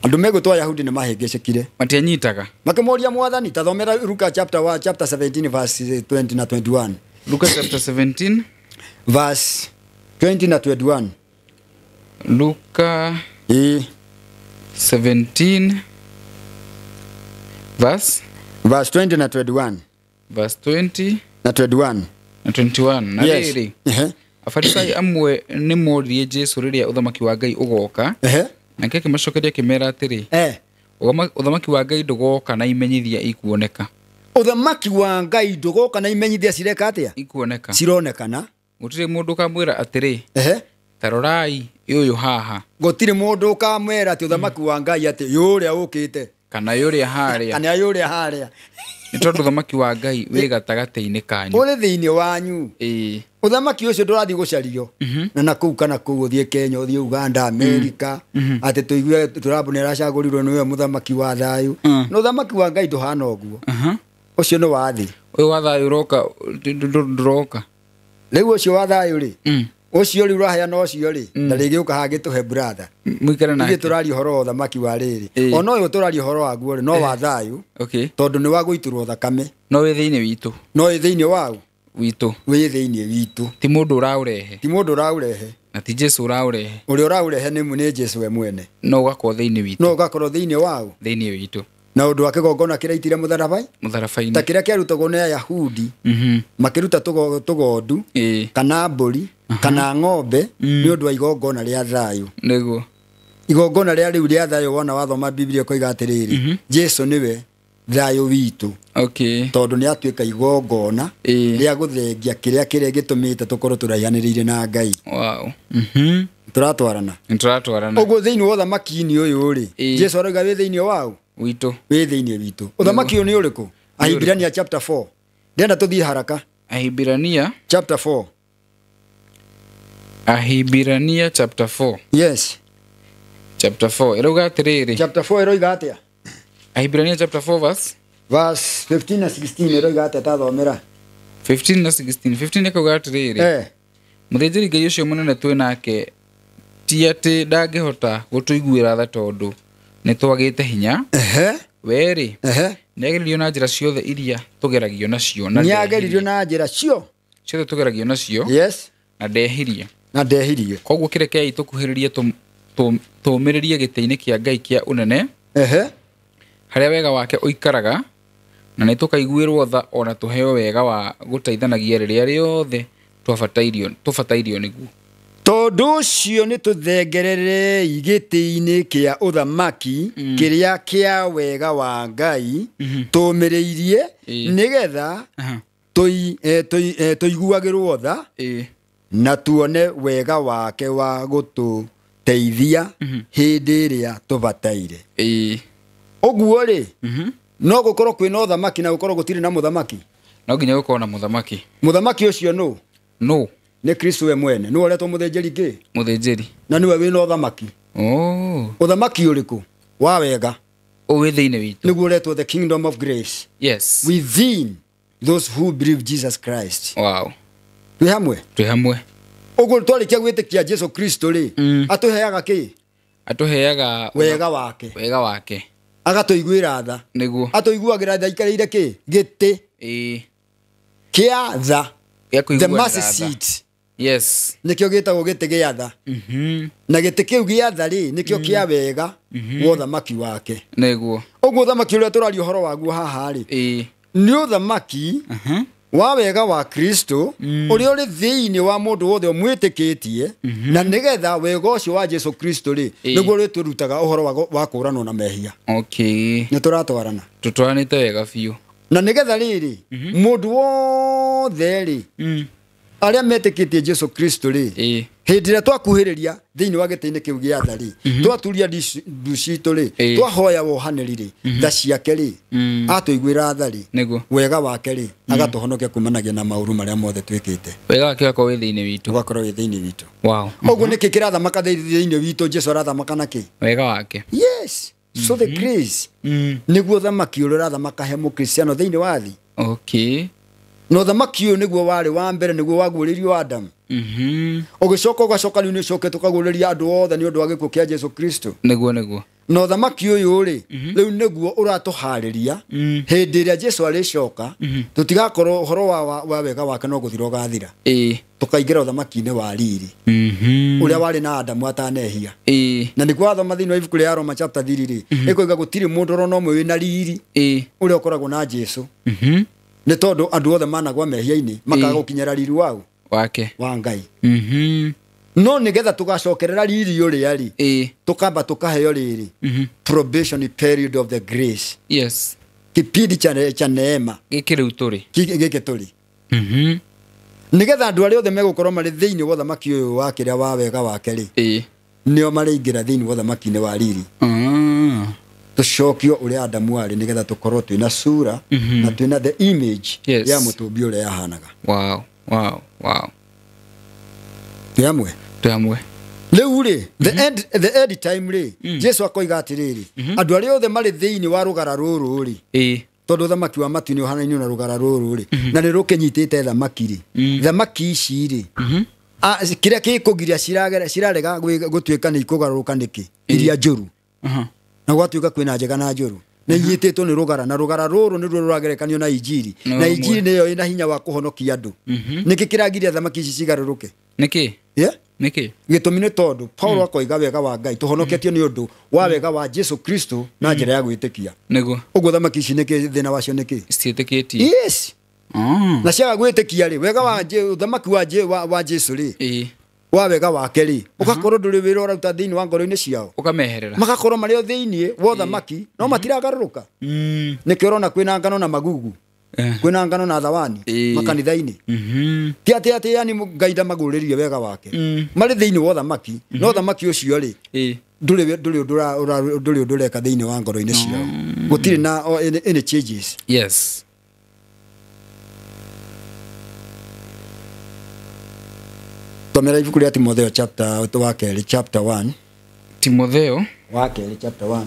andũ megũtwo Ayahudi nĩ mahĩngĩcĩkire matianyitaga makĩmoria Mwathani ta thomera Luka chapter 17 verse 20 na 21. Luka chapter 17 verse 20 na 21. Luka 17 verse 20 na 21. Verse 20 na 21. Na 21. Na rĩrĩ Afarisai amwe nĩ moririe Jesũ rĩrĩa ũthamaki wa Ngai ũgoka. Nake akĩmacokeria akĩmera atĩrĩ ũthamaki wa Ngai ndũgoka na imenyithia ikuoneka. Ũthamaki wa Ngai ndũgoka na imenyithia cireka atĩa? Ikuoneka. Cironekana. Gũtirĩ mũndũ ũkamwĩra atĩrĩ ta rorai ũyũ haha. Gũtirĩ mũndũ ũkamwĩra atĩ ũthamaki wa Ngai atĩ yũrĩa ũkĩte kana yũrĩa harĩa. Nĩ tondũ ũthamaki wa Ngai wĩ gatagatĩ-inĩ kanyu. Ũrĩ thĩinĩ wanyu. Ũthamaki ũcio ndũrathiĩ gũcario na kũu kana kũu ũthiĩ Kenya ũthiĩ Uganda Amerika atĩ tũigue Trump nĩ aracagũrirwo nĩwe mũthamaki wa thayũ. Na ũthamaki wa Ngai ndũhana ũguo. Ũcio nĩ wa thĩ. Ũyũ wa thayũ ũroka ndũroka. Rĩu ũcio wa thayũ rĩ ũcio rĩu ũraheana ũcio rĩ na rĩngĩ ũka hagĩtũhe brother. Mũikare nake. Tũraria ũhoro wa ũthamaki wa rĩrĩ. Ona ũyũ tũraria ũhoro waguo rĩ no wa thayũ. Tondũ nĩ wa gũitĩrwo thakame. No wĩ thĩinĩ witũ. No wĩ thĩinĩ wau. Witũ. Wĩ thĩinĩ witũ. Ti mũndũ ũraũrehe. Ti mũndũ ũraũrehe. Na ti Jesũ ũraũrehe. Ũrĩa ũraũrehe nĩ Jesũ we mwene. No ũgakorwo thĩinĩ witũ. No ũgakorwo thĩinĩ wau. Thĩinĩ witũ. Na ũndũ wa kĩgongona kĩraitire mũtharaba-inĩ. Ta kĩrĩa kĩarutagwo nĩ Ayahudi makĩruta tũgondu kana mbũri kana ng'ombe nĩ ũndũ wa igongona rĩa thayũ. Nĩguo. Igongona rĩa rĩu rĩa thayũ wona wathoma Biblia ũkoiga atĩrĩrĩ Jesũ nĩwe thayũ witũ. Tondũ nĩ atuĩka igongona rĩa gũthengia kĩrĩa gĩtũmĩte tũkorwo tũraihanĩrĩire na Ngai. Tũratwarana. Ũguo thĩinĩ wa ũthamaki-inĩ ũyũ rĩ Jesũ aroiga wĩ thĩinĩ wau. Witũ. Wĩ thĩinĩ witũ. Ũthamaki ũyũ nĩ ũrĩkũ? Ahibirania chapter 4. Ndenda tuthie haraka. Ahibirania chapter 4. Ahibirania chapter 4. Yes. Chapter 4. Eroga atiriri. Chapter 4 eroiga atia? Ahibirania chapter 4 verse 15 na 16 eroiga atia tathomera? 15 na 16. 15 ekuga atiriri. Muthĩnjĩri Ngai ũcio mũnene twĩ nake ti atĩ ndangĩhota gũtũiguĩra tha tondũ nĩtwagĩte hinya. Weri. Nĩageririo na njĩra ciothe iria tũgeragio nacio. Nĩageririo na njĩra ciothe tũgeragio nacio. Yes. Na ndehirie. Koguo kĩrekei tũkuhĩrĩrie tũmĩrĩrie gĩtĩ-inĩ kĩa Ngai kĩa ũnene. Harĩa wega wake ũikaraga na nĩtũkaiguĩrwo tha ona tũheo wega wa gũteithanagia rĩrĩa rĩothe tũbatairio nĩguo. Tondũ ũcio nĩtũthengerere gĩtĩ-inĩ kĩa ũthamaki kĩrĩa kĩa wega wa Ngai tũmĩrĩirie nĩgetha tũiguagĩrwo tha na tuone wega wake wa gũtũteithia hĩndĩ ĩrĩa tũbataire. Ũguo rĩ, no gũkorwo kwĩna ũthamaki na gũkorwo gũtirĩ na mũthamaki. No nginya gũkorwo na mũthamaki. Mũthamaki ũcio no nĩ Kristo we mwene. Nĩ ũretwo mũthĩnjĩri Ngai. Mũthĩnjĩri. Na nĩwe wĩna ũthamaki. Ũthamaki ũrĩkũ? Wa wega. Wĩ thĩinĩ witũ. Nĩguo ũretwo the kingdom of grace. Yes. Within those who believe Jesus Christ. Wow. Twĩ hamwe. Twĩ hamwe. Ũguo twarĩkia gwĩtĩkia Jesu Kristo rĩ, atũheaga kĩ? Atũheaga wega wake. Wega wake. Agatũiguĩra tha. Nĩguo. Atũiguagĩra tha ikarĩire kĩ? Gĩtĩ. Kĩa tha. The mercy seat. Yes. Nikio gĩtagwo gĩtĩ gĩa tha. Na gĩtĩ kĩu gĩa tha rĩ, nikio kĩa wega wa ũthamaki wake. Nĩguo. Ũguo ũthamaki ũrĩa tũraria ũhoro waguo haha rĩ, nĩ ũthamaki wa wega wa Kristo ũrĩa ũrĩ thĩinĩ wa mũndũ wothe ũmwĩtĩkĩtie, na nĩgetha wega ũcio wa Jesu Kristo rĩ, nĩguo rĩtũrutaga ũhoro wa kũũranwo na mehia. Okay. Nĩtũratwarana. Tũtwaranĩte wega biũ. Na nĩgetha rĩrĩ, mũndũ wothe rĩ, arĩa metĩkĩtie Jesu Kristo rĩ, hĩndĩ ĩrĩa twakuhĩrĩria thĩinĩ wa gĩtĩ-inĩ kĩu gĩa tha rĩ, twaturia ndu citũ rĩ, twahoya wohanĩri rĩ, tha ciake rĩ, atũiguĩra tha rĩ, wega wake rĩ, agatũhonokia kumanagia na maũru marĩa mothe twĩkĩte. Wega wake ũgakorwo wĩ thĩinĩ witũ. Ũgakorwo wĩ thĩinĩ witũ. Wow. Ũguo nĩkĩ kĩrathamaka thĩinĩ witũ? Jesu arathamaka nakĩ? Wega wake. Yes. So the grace nĩguo thamaki ũrĩa ũrathamaka he mũkristiano thĩinĩ wa thĩ. Okay. No ũthamaki ũyũ nĩguo warĩ wa mbere, nĩguo waguũrĩirio Adamu. Ũgĩcoka ũgacoka rĩu nĩũcoke tũkaguũrĩria andũ othe nĩ ũndũ wa gĩkuũ kĩa Jesu Kristo. Nĩguo. No ũthamaki ũyũ rĩ, rĩu nĩguo ũratũharĩria hĩndĩ ĩrĩa Jesu arĩcoka, tũtigakorwo ũhoro wa wega wake no gũthira ũgathira. Tũkaingĩra ũthamaki-inĩ wa riri ũrĩa warĩ na Adamu atanehia. Na nĩguo wathoma thĩinĩ wa ibuku rĩa Roma chapter 3 rĩ, ĩkoiga gũtirĩ mũndũ orona ũmwe wĩna riri ũrĩa ũkoragwo na Jesu. Nĩ tondũ andũ othe managwa mehia-inĩ makaga gũkinyĩra riri wake wa Ngai. No nĩgetha tũgacokerera riri ũrĩa rĩ, tũkamba tũkaheo rĩrĩ, probation period of the grace. Yes. Kĩpindi cha neema gĩkĩ rĩu tũrĩ. Gĩkĩ tũrĩ. Nĩgetha andũ arĩa othe megũkorwo marĩ thĩinĩ wa ũthamaki ũyũ wa kĩrĩa wa wega wake rĩ, nĩo marĩingĩra thĩinĩ wa ũthamaki-inĩ wa riri. Tũcokio ũrĩa Adamu arĩ nĩgetha tũkorwo twĩna sura na twĩna the image ya mũtũmbi ũrĩa yahanaga. Wow. Twĩ hamwe. Rĩu rĩ, the end time rĩ, Jesu akoiga atĩrĩrĩ, andũ arĩa othe marĩ thĩinĩ wa rũgara rũrũ rĩ, tondũ thamaki wa matu nĩ ũhanaine na rũgara rũrũ rĩ, na nĩ rũkĩnyitĩte thamaki rĩ, thamaki ici rĩ, kĩrĩa gĩkũgiria cirarega gũtuĩka nĩ ikũgarũrũka nĩkĩ? Iria njũru. Na gwatuĩka kwĩna njega na njũru. Nĩ inyitĩtwo nĩ rũgara, na rũgara rũrũ nĩruo rũragerekanio na injiri. Na injiri nĩyo ĩna hinya wa kũhonokia andũ. Nĩkĩ kĩragiria thamaki ici cigarũrũke? Nĩkĩ? Gĩtũmi nĩ tondũ Paulo akoiga wega wa Ngai tũhonoketio nĩ ũndũ wa wega wa Jesu Kristo na njĩra ya gwĩtĩkia. Ũguo thamaki ici nĩkĩ thĩna wacio nĩkĩ? Ciĩtĩkĩtie. Yes. Na ciaga gwĩtĩkia rĩ, wega wa thamaki wa Jesu rĩ, wa wega wake rĩ, ũgakorwo ndũrĩ wĩra ũraruta thĩinĩ wa ngoro-inĩ ciao, ũkameherera, magakorwo marĩ o thĩinĩ wa ũthamaki no matiragarũrũka. Nĩkĩo ũrona kwĩna ngano na magugu kwina ngano na thawani makanitha-ini ti ati yani ngaida maguririe wega wake mari thiini wa thamaki no thamaki ucio ri nduri ndureka thiini wa ngoro-ini ciao gutiri na any changes. Yes. Tomera ibuku ria Timotheo chapter 1. Timotheo wa keri chapter 1.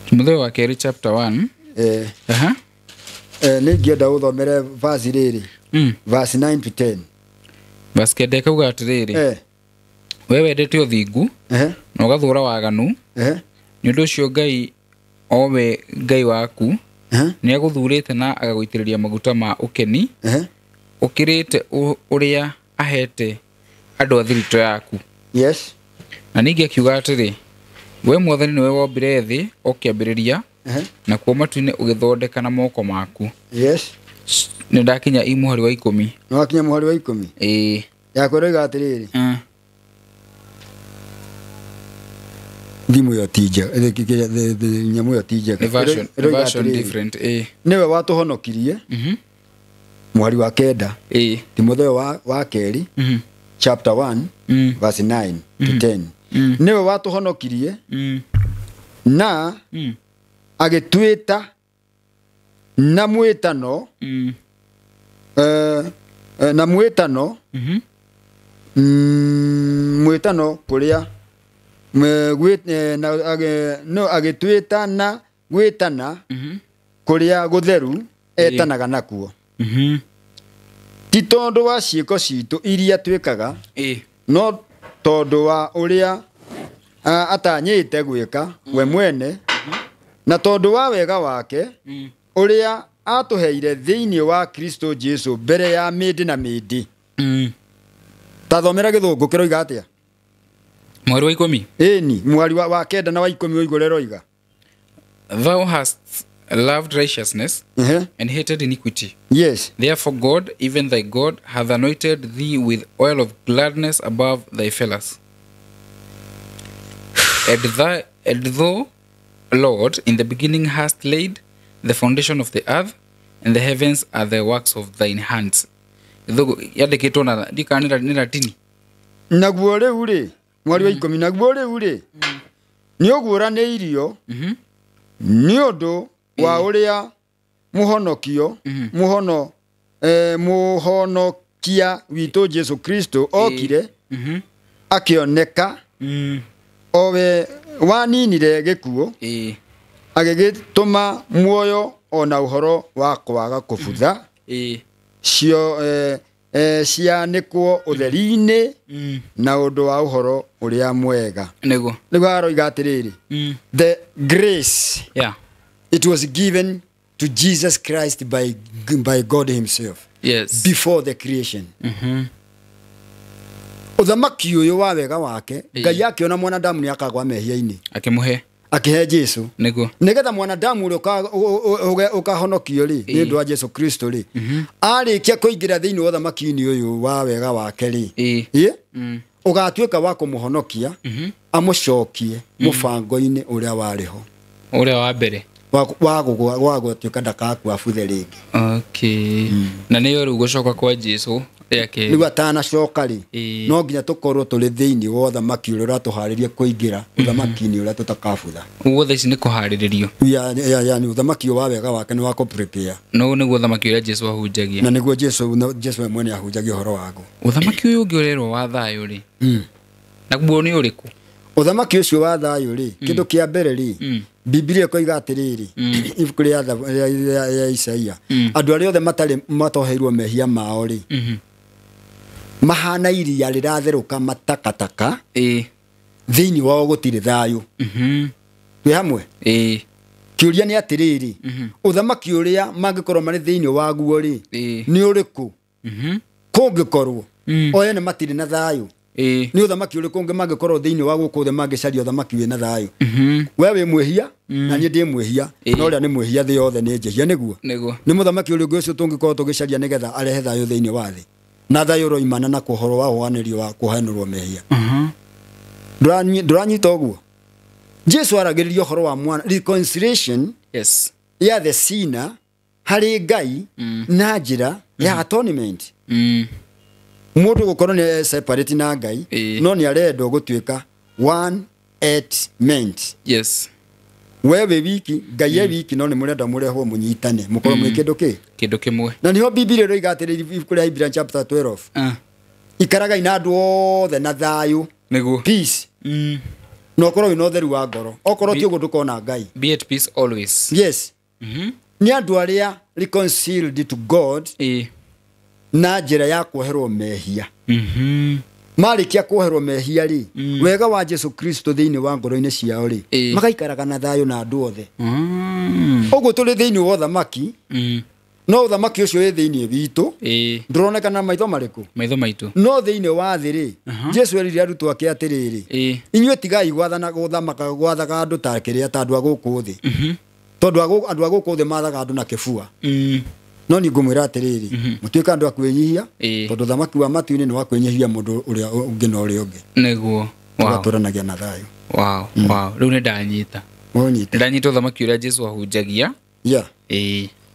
Timotheo wa keri chapter 1. Ni ngĩenda uthomere verse rĩrĩ. Verse 9 to 10. Verse kende kauga atiriri. We wendete uthingu na ugathura waganu. Ni undu ucio Ngai owe Ngai waku ni aguthurite na agaguitiriria maguta ma ukeni ukirite uria ahete andu athirito yaku. Yes. Na ningi akiuga atiri we Mwathani niwe wombire thi ukiambiriria na kuo matu-ini ugithondeka na moko maku. Yes. Ni ndakinya muhari wa 10. No akinya muhari wa 10. Yakoroiga atiriri. Ndimu yo tija nyamu yo tija version different. Niwe watuhonokirie muhari wa 9. Timotheo wa keri chapter 1 verse 9 to 10. Niwe watuhonokirie na agitwita na mwitano na mwitano mwitano kuria agitwita na gwitana kuria gutheru etanaga nakuo ti tondu wa ciiko citu iria twikaga no tondu wa uria atanyite gwika we mwene na tondu wa wega wake uria atuheire thiini wa Kristo Jesu mbere ya mindi na mindi. Tathomera githungu kiroiga atia mwari wa 10. Ni mwari wa 9 na wa 10 oigore roiga thou hast loved righteousness and hated iniquity. Yes. Therefore God, even thy God, hath anointed thee with oil of gladness above thy fellows. And thou, Lord, in the beginning hast laid the foundation of the earth, and the heavens are the works of thine hands. Yandikitwo na ndikanira ni Latini. Naguo riu ri mwari wa 10 naguo riu ri ni oguraniirio ni undu wa uria muhonokio muhonokia witu Jesu Kristo okire akioneka owe waninire gikuo agigituma muoyo ona uhoro wa kwaga kubutha cio cianikwo utheri-ini na undu wa uhoro uria mwega nego aroiga atiriri the grace it was given to Jesus Christ by God himself. Yes. Before the creation. Uthamaki uyu wa wega wake Ngai akiona mwanadamu ni akagwa mehia-ini akihe Jesu nigetha mwanadamu uria ukahonokio ri ni ndu wa Jesu Kristo ri arikia kuingira thiini wa uthamaki-ini uyu wa wega wake ri ugatuika wa kumuhonokia amucokie mubango-ini uria wariho uria wa mbere wa gutuika ndakakua buthe ringi. Okay. Na niyo riu gucoka kwa Jesu yake ni watana coka ri no nginya tukorwo turi thiini wa uthamaki uria ratuharirie kuingira uthamaki-ini uria tutakabutha uothe ici ni kuhariririo ni uthamaki wa wega wake ni wa ku prepare no niguo uthamaki uria Jesu ahunjagia na niguo Jesu mwene ahunjagia uhoro wagu uthamaki uyu ungirerwo wa thayo ri naguo ni uriku uthamaki ucio wa thayo ri kindu kia mbere ri Biblia koiga atiriri ibuku ria Isaia andu aria othe matari matoheirwo mehia mao ri mahana iria riratheruka matakataka thiini wao gutiri thayo wi hamwe kiuria ni atiriri uthamaki uria mangikorwo mari thiini waguo ri ni uriku kungikorwo oye ni matiri na thayo ni uthamaki uriku ungi mangikorwo thiini wa guku the mangicaria uthamaki wina thayo we wi mwehia na nie ndi mwehia no ria ni mwehia thi yothe ni njehia niguo ni muthamaki uriku ucio tungikorwo tugicaria nigetha arehe thayo thiini wa thi na thayo roimana na kuhoro wa hoanirio wa kuhanurwo mehia nduranyita uguo Jesu aragiririo horo wa mwana reconciliation ya the sinner hari Ngai na njira ya atonement. Mundu gukorwo ni separate na Ngai no ni arenda gutuika one ment. Yes. Wewe wiki Ngai ye wiki no ni murenda mureho munyitane mukorwo mwe kindu kimwe. Na niho Biblia roiga atiri kuri Hebrews chapter 12. Ikaraga ina andu othe na thayu. Niguo. Peace. No korwo ino theru wa ngoro. Okorwo ti uguo ndukona Ngai. Be at peace always. Yes. Ni andu aria reconciled to God. Na njira ya kuoherwo mehia. Marikia kuoherwo mehia ri wega wa Jesu Kristo thiini wa ngoro-ini ciao ri magaikaraga na thayu na andu othe. Uguo tuli thiini wa uthamaki. No uthamaki ucio wi thiini witu nduronekana maitho mariku maitho maitu no thiini wa thi ri Jesu erire arutwo ake atiriri inyuĩ tigai gwathana guthamaka gwathaga andu ta kiria ta andu a guku thi tondu andu a guku thi mathaga andu na kibua no ni ngumwira atiriri mutuika andu a kwenyihia tondu thamaki wa matu-ini ni wa kwenyihia mundu uria ungi na uria ungi niguo waturanagia na thayu. Wow riu ni ndanyita uthamaki uria Jesu ahunjagia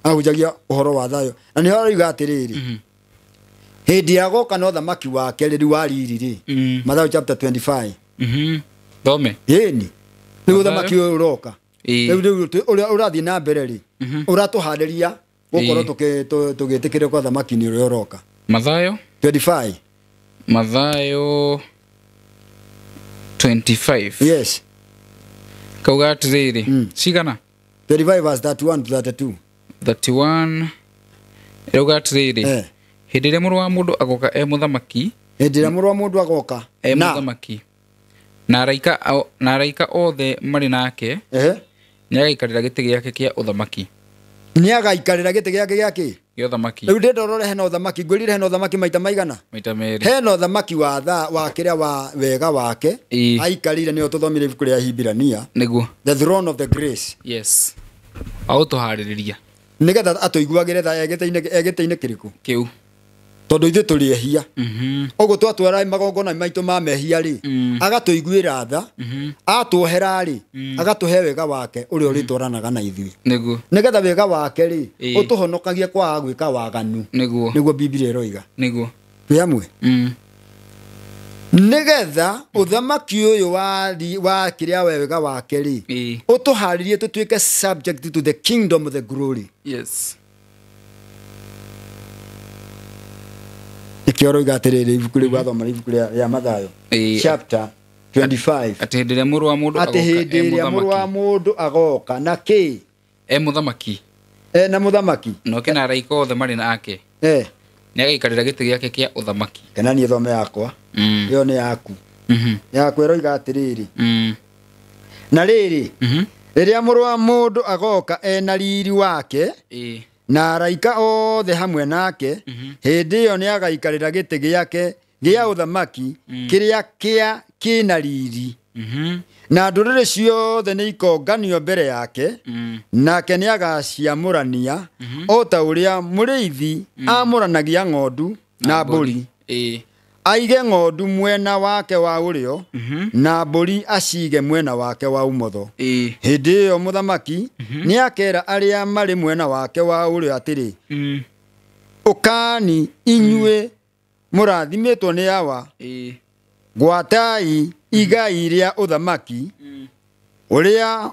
ahunjagia uhoro wa thayu na ni horoiga atiriri hindi ya goka no thamaki wake riri wa riri ri Mathayo chapter 25 thome ni uthamaki uyu uroka riu uria urathii na mbere ri uratuhanderia gukorwo tugitikire kwa thamaki ni uria uroka. Mathayo 25 Mathayo 25 yes kauga atiriri cigana 25 verse 31 to 32 31 rauga atiriri hindi ria muru wa mundu agoka muthamaki hindi ria muru wa mundu agoka muthamaki na araika othe mari nake ni agaikarira giti giake kia uthamaki ni agaikarira giti giake giake kia uthamaki riu ndorore hena uthamaki ngwirire hena uthamaki maita maigana maita meri hena uthamaki wa kiria wa wega wake aikarire ni tuthomire ibuku ria Hibirania niguo the throne of the grace. Yes autohaririria nigetha atuiguagire tha egete-ini kiriku kiu tondu ithu turiehia uguo twatwara magongona maitu ma mehia ri agatuiguira tha atuohera ri agatuhe wega wake uria uritwaranaga na ithui niguo nigetha wega wake ri utuhonokagie kwa gwika waganu niguo Biblia iroiga niguo yamwe nigetha uthamaki uyu wa kiria wega wake ri utuharirie tutuike subject to the kingdom of the glory. Yes ikioroiga atiriri ibuku riu wathoma ibuku ria Mathayo chapter 25 ati hindi ria muru wa mundu agoka ati hindi ria muru wa mundu agoka na ki muthamaki na muthamaki no kina araika othe mari nake ni agaikarira giti giake kia uthamaki kana ni thome yakwa yo ni yaku yaku eroiga atiriri na riri riria muru wa mundu agoka na riri wake na araika othe hamwe nake hindi iyo ni agaikarira giti giake gia uthamaki kiria kina riri na ndurire ciothe ni ikonganio mbere yake nake ni agaciamurania o ta uria muriithi amuranagia ng'ondu na mburi aige ng'ondu mwena wake wa urio na mburi acige mwena wake wa umotho. Hindi iyo muthamaki ni akera aria mari mwena wake wa urio atiri ukani inyue murathimitwo ni awa gwatai igai ria uthamaki uria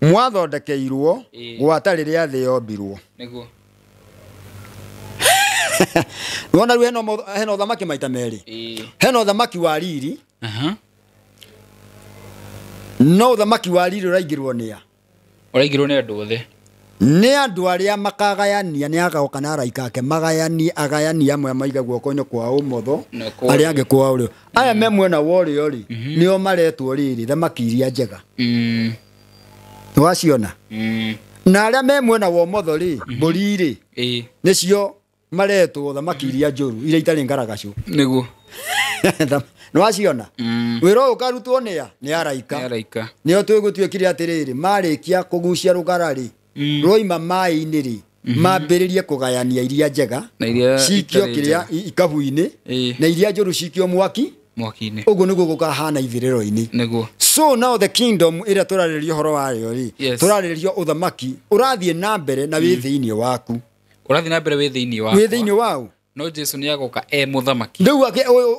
mwathondekeirwo gwata riria thi yombirwo niguo wona ru hena uthamaki maita meri hena uthamaki wa riri no uthamaki wa riri uraigirwo nia uraigirwo ni andu othe ni andu aria makagayania ni agaoka na araika ake agayania amwe maiga guoko-ini kwa umotho aria angi kwa urio aya me mwena wa urio ri nio maretwo riri thamaki iria njega waciona na aria me mwena wa umotho ri mburi ri nicio maretwo thamaki iria njuru iria itari ngaragacu niguo no waciona wiro ukarutwo ni araika nio twigutuikire atiriri marikia kugucia rugarari roima mai-ini ri mambiririe kugayania iria njega cikio kiria ikabu-ini na iria njuru cikio mwaki mwaki-inĩ uguo niguo gukahana ithirĩro-inĩ niguo. So now the kingdom ĩrĩa tũrarĩrĩria ũhoro wayo rĩ tũrarĩrĩria ũthamaki ũrathiĩ na mbere na wĩ thĩinĩ waku ũrathiĩ na mbere wĩ thĩinĩ waku wĩ thĩinĩ wau no Jesu nĩ agoka mũthamaki rĩu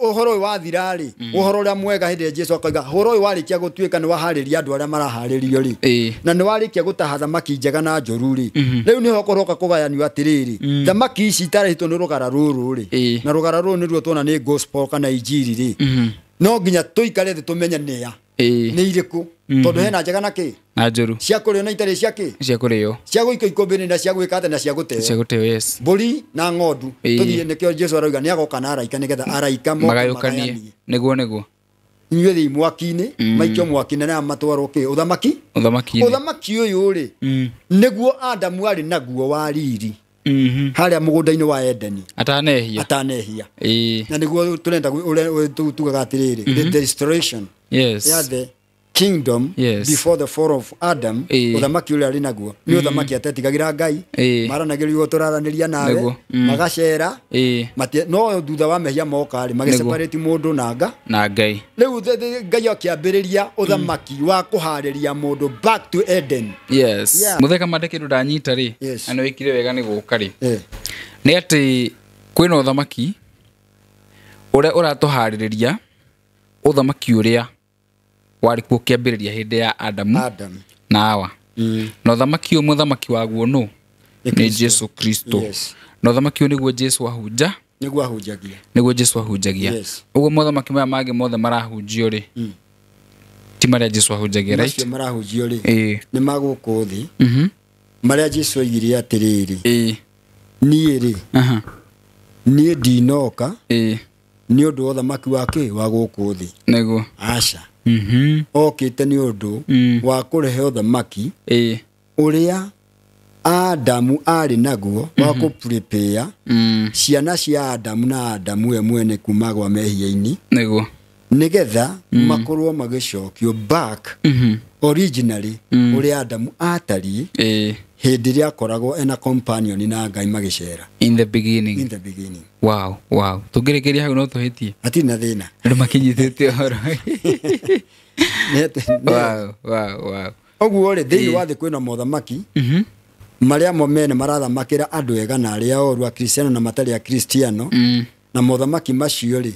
ũhoro ũyũ wathira rĩ ũhoro ũrĩa mwega hĩndĩ ĩrĩa Jesu akoiga ũhoro ũyũ warĩkia gũtuĩka nĩ waharĩria andũ arĩa maraharĩrio rĩ na nĩ warĩkia gũtaha thamaki njega na njũru rĩ rĩu nĩho ũkũroka kũgayanio atĩrĩrĩ thamaki ici itarĩhĩtwo nĩ rũgara rũrũ rĩ na rũgara rũrũ nĩruo tuona nĩ gospel kana injiri rĩ no nginya tũikare thĩ tũmenye nĩa nĩ irĩkũ tondũ hena njega na kĩ na njũru cia kũrĩo na itarĩ cia kĩ cia kũrĩo cia gũikio ikũmbĩ-inĩ na cia gwĩka atĩ na cia gũteo yes mbũri na ng'ondu tũthiĩ nĩkĩo Jesu arauga nĩ agoka na araika nĩgetha araika magayũkanie nĩguo inyuĩ thĩ mwaki-inĩ maikio mwaki-inĩ na matwarwo kĩ ũthamaki ũyũ rĩ nĩguo Adamu arĩ naguo wa riri harĩa mũgũnda-inĩ wa Edeni atanehia na nĩguo tũrenda tugaga atĩrĩrĩ the restoration ya the kingdom before the fall of Adam ũthamaki ũrĩa arĩ naguo nĩ ũthamaki atetigagĩra Ngai maranagĩrio tũraranĩria nawe magacera no thutha wa mehia moka rĩ magĩseparate mũndũ na Ngai rĩu Ngai akĩambĩrĩria ũthamaki wa kũharĩria mũndũ back to Eden mũtheka mande kĩndũ ndanyita rĩ na nĩ wĩkire wega nĩ gũka rĩ nĩ atĩ kwĩna ũthamaki ũrĩa ũratũharĩrĩria ũthamaki ũrĩa wari kuo kĩambĩrĩria hĩndĩ ya Adamu na Hawa na ũthamaki ũyũ mũthamaki waguo nũ nĩ Jesu Kristo na ũthamaki ũyũ nĩguo Jesu ahunja nĩguo Jesu ahunjagia ũguo mũthamaki maya mangĩ mothe marahunjio rĩ ti marĩa Jesu ahunjagia right marahunjio rĩ nĩ magũkũ thĩ marĩa Jesu oigire atĩrĩrĩ niĩ rĩ niĩ ndinoka nĩ ũndũ wa ũthamaki wake wa gũkũ thĩ nĩguo aca okĩte nĩ ũndũ wa kũrehe ũthamaki ũrĩa Adamu arĩ naguo wa kũprepare ciana cia Adamu na Adamu we mwene kuma gwa mehia-inĩ nĩguo nĩgetha makorwo magĩcokio back originally ũrĩa Adamu atariĩ hĩndĩ ĩrĩa akoragwo ena companion na Ngai magĩcera in the beginning wow tũngĩrĩkĩria hau no tũhĩtie hatirĩ na thĩna andũ makinyithĩte ũhoro wow ũguo rĩ thĩinĩ wa thĩ kwĩna mothamaki marĩa mo mene marathamakĩra andũ ega na arĩa oru akristiano na matarĩ akristiano na mothamaki macio rĩ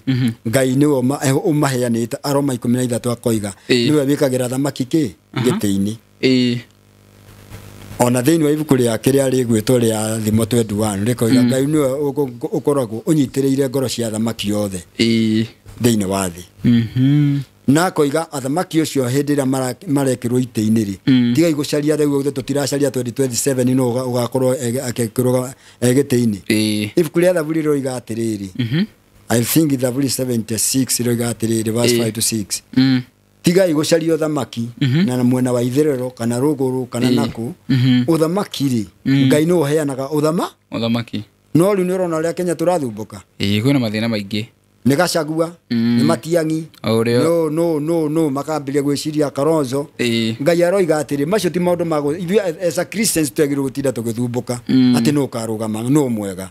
Ngai nĩwe ũmaheanĩte Aroma 13 akoiga nĩwe wĩkagĩra thamaki gĩtĩ-inĩ ona thĩinĩ wa ibuku rĩake rĩrĩa rĩgwĩtwo rĩa Thimo 21 rĩkoiga Ngai nĩwe ũkoragwo ũnyitĩrĩire ngoro cia thamaki othe thĩinĩ wa thĩ na koiga athamaki ũcio hĩndĩ ĩrĩa marekĩrwo itĩ-inĩ rĩ tigai gũcaria rĩu tũtiracaria 2027 no ũgakorwo agĩkĩrwo gĩtĩ-inĩ ibuku rĩa Thaburi rĩroiga atĩrĩrĩ I think Thaburi 76 rĩroiga atĩrĩrĩ verse 5 to 6 tigai gũcaria ũthamaki na mwena wa ithirĩro kana rũgũrũ kana nakũ ũthamaki rĩ Ngai nĩwe ũheanaga ũthamaki no rĩu nĩ ũrona ũrĩa Kenya tũrathumbũka kwĩna mathĩna maingĩ nĩ Gachagua nĩ Matiang'i no makambĩrĩria gwĩciria Kalonzo Ngai aroiga atĩrĩ macio ti maũndũ ma ithuĩ as a Christians twagĩrĩirwo gũtinda tũgĩthumbũka atĩ no karũgama no mwega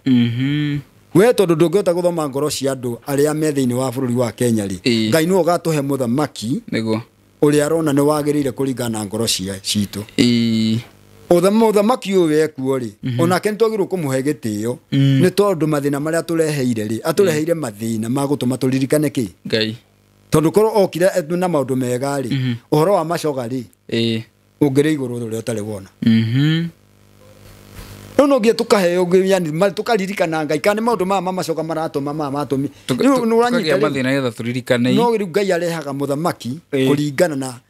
we tondũ ndũngĩhota gũthoma ngoro cia andũ arĩa me thĩinĩ wa bũrũri wa Kenya rĩ Ngai nĩwe ũgatũhe mũthamaki nĩguo ũrĩa arona nĩ wagĩrĩire kũringana na ngoro citũ ũthamaki ũyũ wekuo rĩ onake nĩtwagĩrĩirwo kũmũhe gĩtĩo nĩ tondũ mathĩna marĩa tũreheire rĩ atũreheire mathĩna ma gũtũma tũririkane Ngai tondũ korwo okire na maũndũ mega rĩ ũhoro wa macoga rĩ ũngĩrĩ igũrũ ũrĩa ũtarĩ wona no nginya tukaheo yani tukaririkana Ngai kana maũndũ mama macoka maratũma matũmi no ũranyita mathĩna getha tũririkane no rĩu Ngai arehaga mũthamaki kũringana na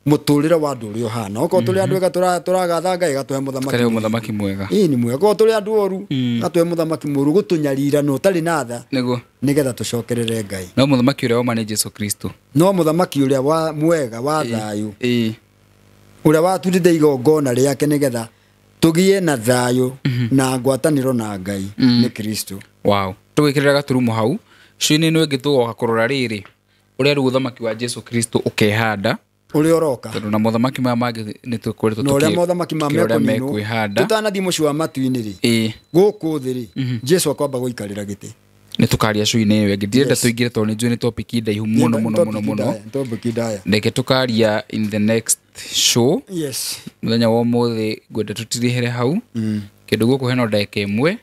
mũtũrĩre wa andũ ũrĩa ũhana okorwo tũrĩ andũ ega tũragatha Ngai gatũhe mũthamaki mwega nĩ mwega okorwo tũrĩ andũ oru gatũhe mũthamaki mũru gũtũnyarira no ũtarĩ na tha nĩgetha tũcokerere Ngai no mũthamaki ũrĩa wauma nĩ Jesu Kristo no mũthamaki ũrĩa mwega wa thayũ ũrĩa watutĩte igongona rĩake nĩgetha tũgie na thayũ na ngwatanĩro na Ngai nĩ Kristo tũgĩkĩrĩra gaturumo hau cuinĩ nĩ ũngĩtũgoka kũrora rĩrĩ ũrĩa rĩu ũthamaki wa Jesu Kristo ũkehanda ũrĩa ũroka tondũ na mũthamaki maya mangĩ nĩ tũkoretwo no ũrĩa mũthamaki mekwĩhanda tũtanathiĩ mũciĩ wa matu-inĩ rĩ gũkũ thĩ rĩ Jesu akwamba gũikarĩra gĩtĩ nĩ tukaria show-inĩ ĩyo ĩngĩ ndirenda tũingĩre tondũ nĩnjũĩ nĩ topic ndaihu mũno topic ndaya ndeke tukaria in the next show. Yes, mũthenya wa ũmũthĩ ngwenda tũtirihere hau kĩndũ gũkũ heno ndagĩka ĩmwe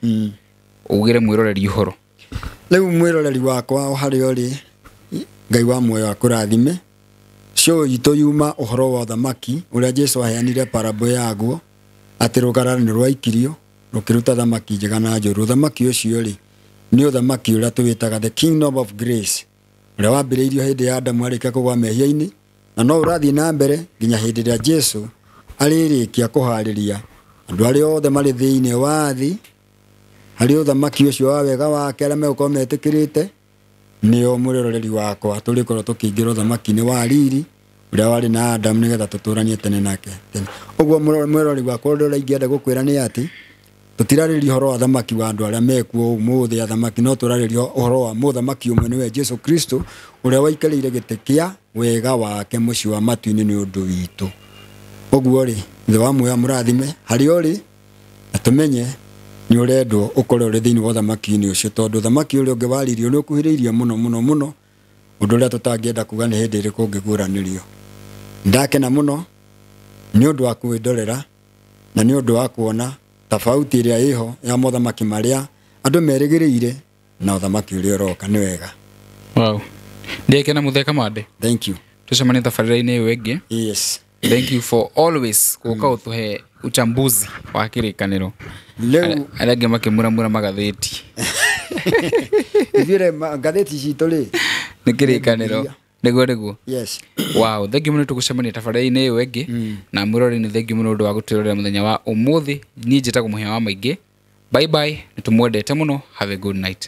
ugire mwĩroreri ũhoro. Rĩu mwĩroreri wakwa harĩ ũrĩ Ngai wa muoyo akũrathime. Show itũ yuma ũhoro wa thamaki ũrĩa Jesũ aheanire parable yaguo atĩ rũgara nĩ rwaikirio rũkĩruta thamaki njega na njũru. Thamaki ũcio rĩ nĩ thamaki ũrĩa tũwĩtaga the kingdom of grace ũrĩa wambĩrĩirio hĩndĩ ya Adamu arĩkia kũgwa mehia-inĩ, na no ũrathiĩ na mbere nginya hĩndĩ ĩrĩa Jesũ arĩrĩkia kũharĩria andũ arĩa othe marĩ thĩinĩ wa thĩ harĩ ũthamaki ũcio wa wega wake arĩa megũkorwo metĩkĩrĩte. Nĩo mwĩroreri wakwa tũrĩkorwo tũkĩingĩra ũthamaki-inĩ wa riri ũrĩa warĩ na Adamu nĩgetha tũtũranie tene nake tene. Ũguo mwĩroreri wakwa ũrĩa ingĩenda gũkwĩra nĩ atĩ tũtirarĩria ũhoro wa thamaki wa andũ arĩa mekuo ũmũthĩ athamaki, no tũrarĩria ũhoro wa mũthamaki ũmwe nĩwe Jesũ Kristo ũrĩa waikarĩire gĩtĩ kĩa wega wake mũciĩ wa matu-inĩ nĩ ũndũ witũ. Ũguo rĩ Ngai wa muoyo amũrathime harĩ ũrĩ na tũmenye nĩ ũrendwo ũkorwo ũrĩ thĩinĩ wa thamaki-inĩ ũcio, tondũ thamaki ũrĩa ũngĩ waririo nĩ ũkuhĩrĩirie mũno ũndũ ũrĩa tũtangĩenda kuga nĩ hĩndĩ ĩrĩkũ ũngĩguũranĩrio. Ndakena mũno nĩ ũndũ wa kwĩndorera na nĩ ũndũ wa kuona tofauti ĩrĩa ĩho ya mothamaki marĩa andũ merĩgĩrĩire na ũthamaki ũrĩa ũroka. Nĩ wega. Wow. Ndekena Muthee Kamande. Thank you. Tucemanie thabarĩra-inĩ ĩyo ĩngĩ. Yes. Thank you for always gũka ũtũhe uchambuzi wa kĩrĩkanĩro. Leo arĩa angĩ makĩmuramura magathĩti. Ithire ngathĩti citũ rĩ nĩ kĩrĩkanĩro nĩguo. Yes. Wow, thank you mũno tũgũcemania thabarĩra-inĩ ĩyo ĩngĩ na mwĩroreri-inĩ thank you mũno ũndũ wa gũtwĩrorera mũthenya wa ũmũthĩ. Niĩ njĩtagwo Mũhĩa wa Maingĩ. Bye bye, nĩtũmwendete mũno. Have a good night.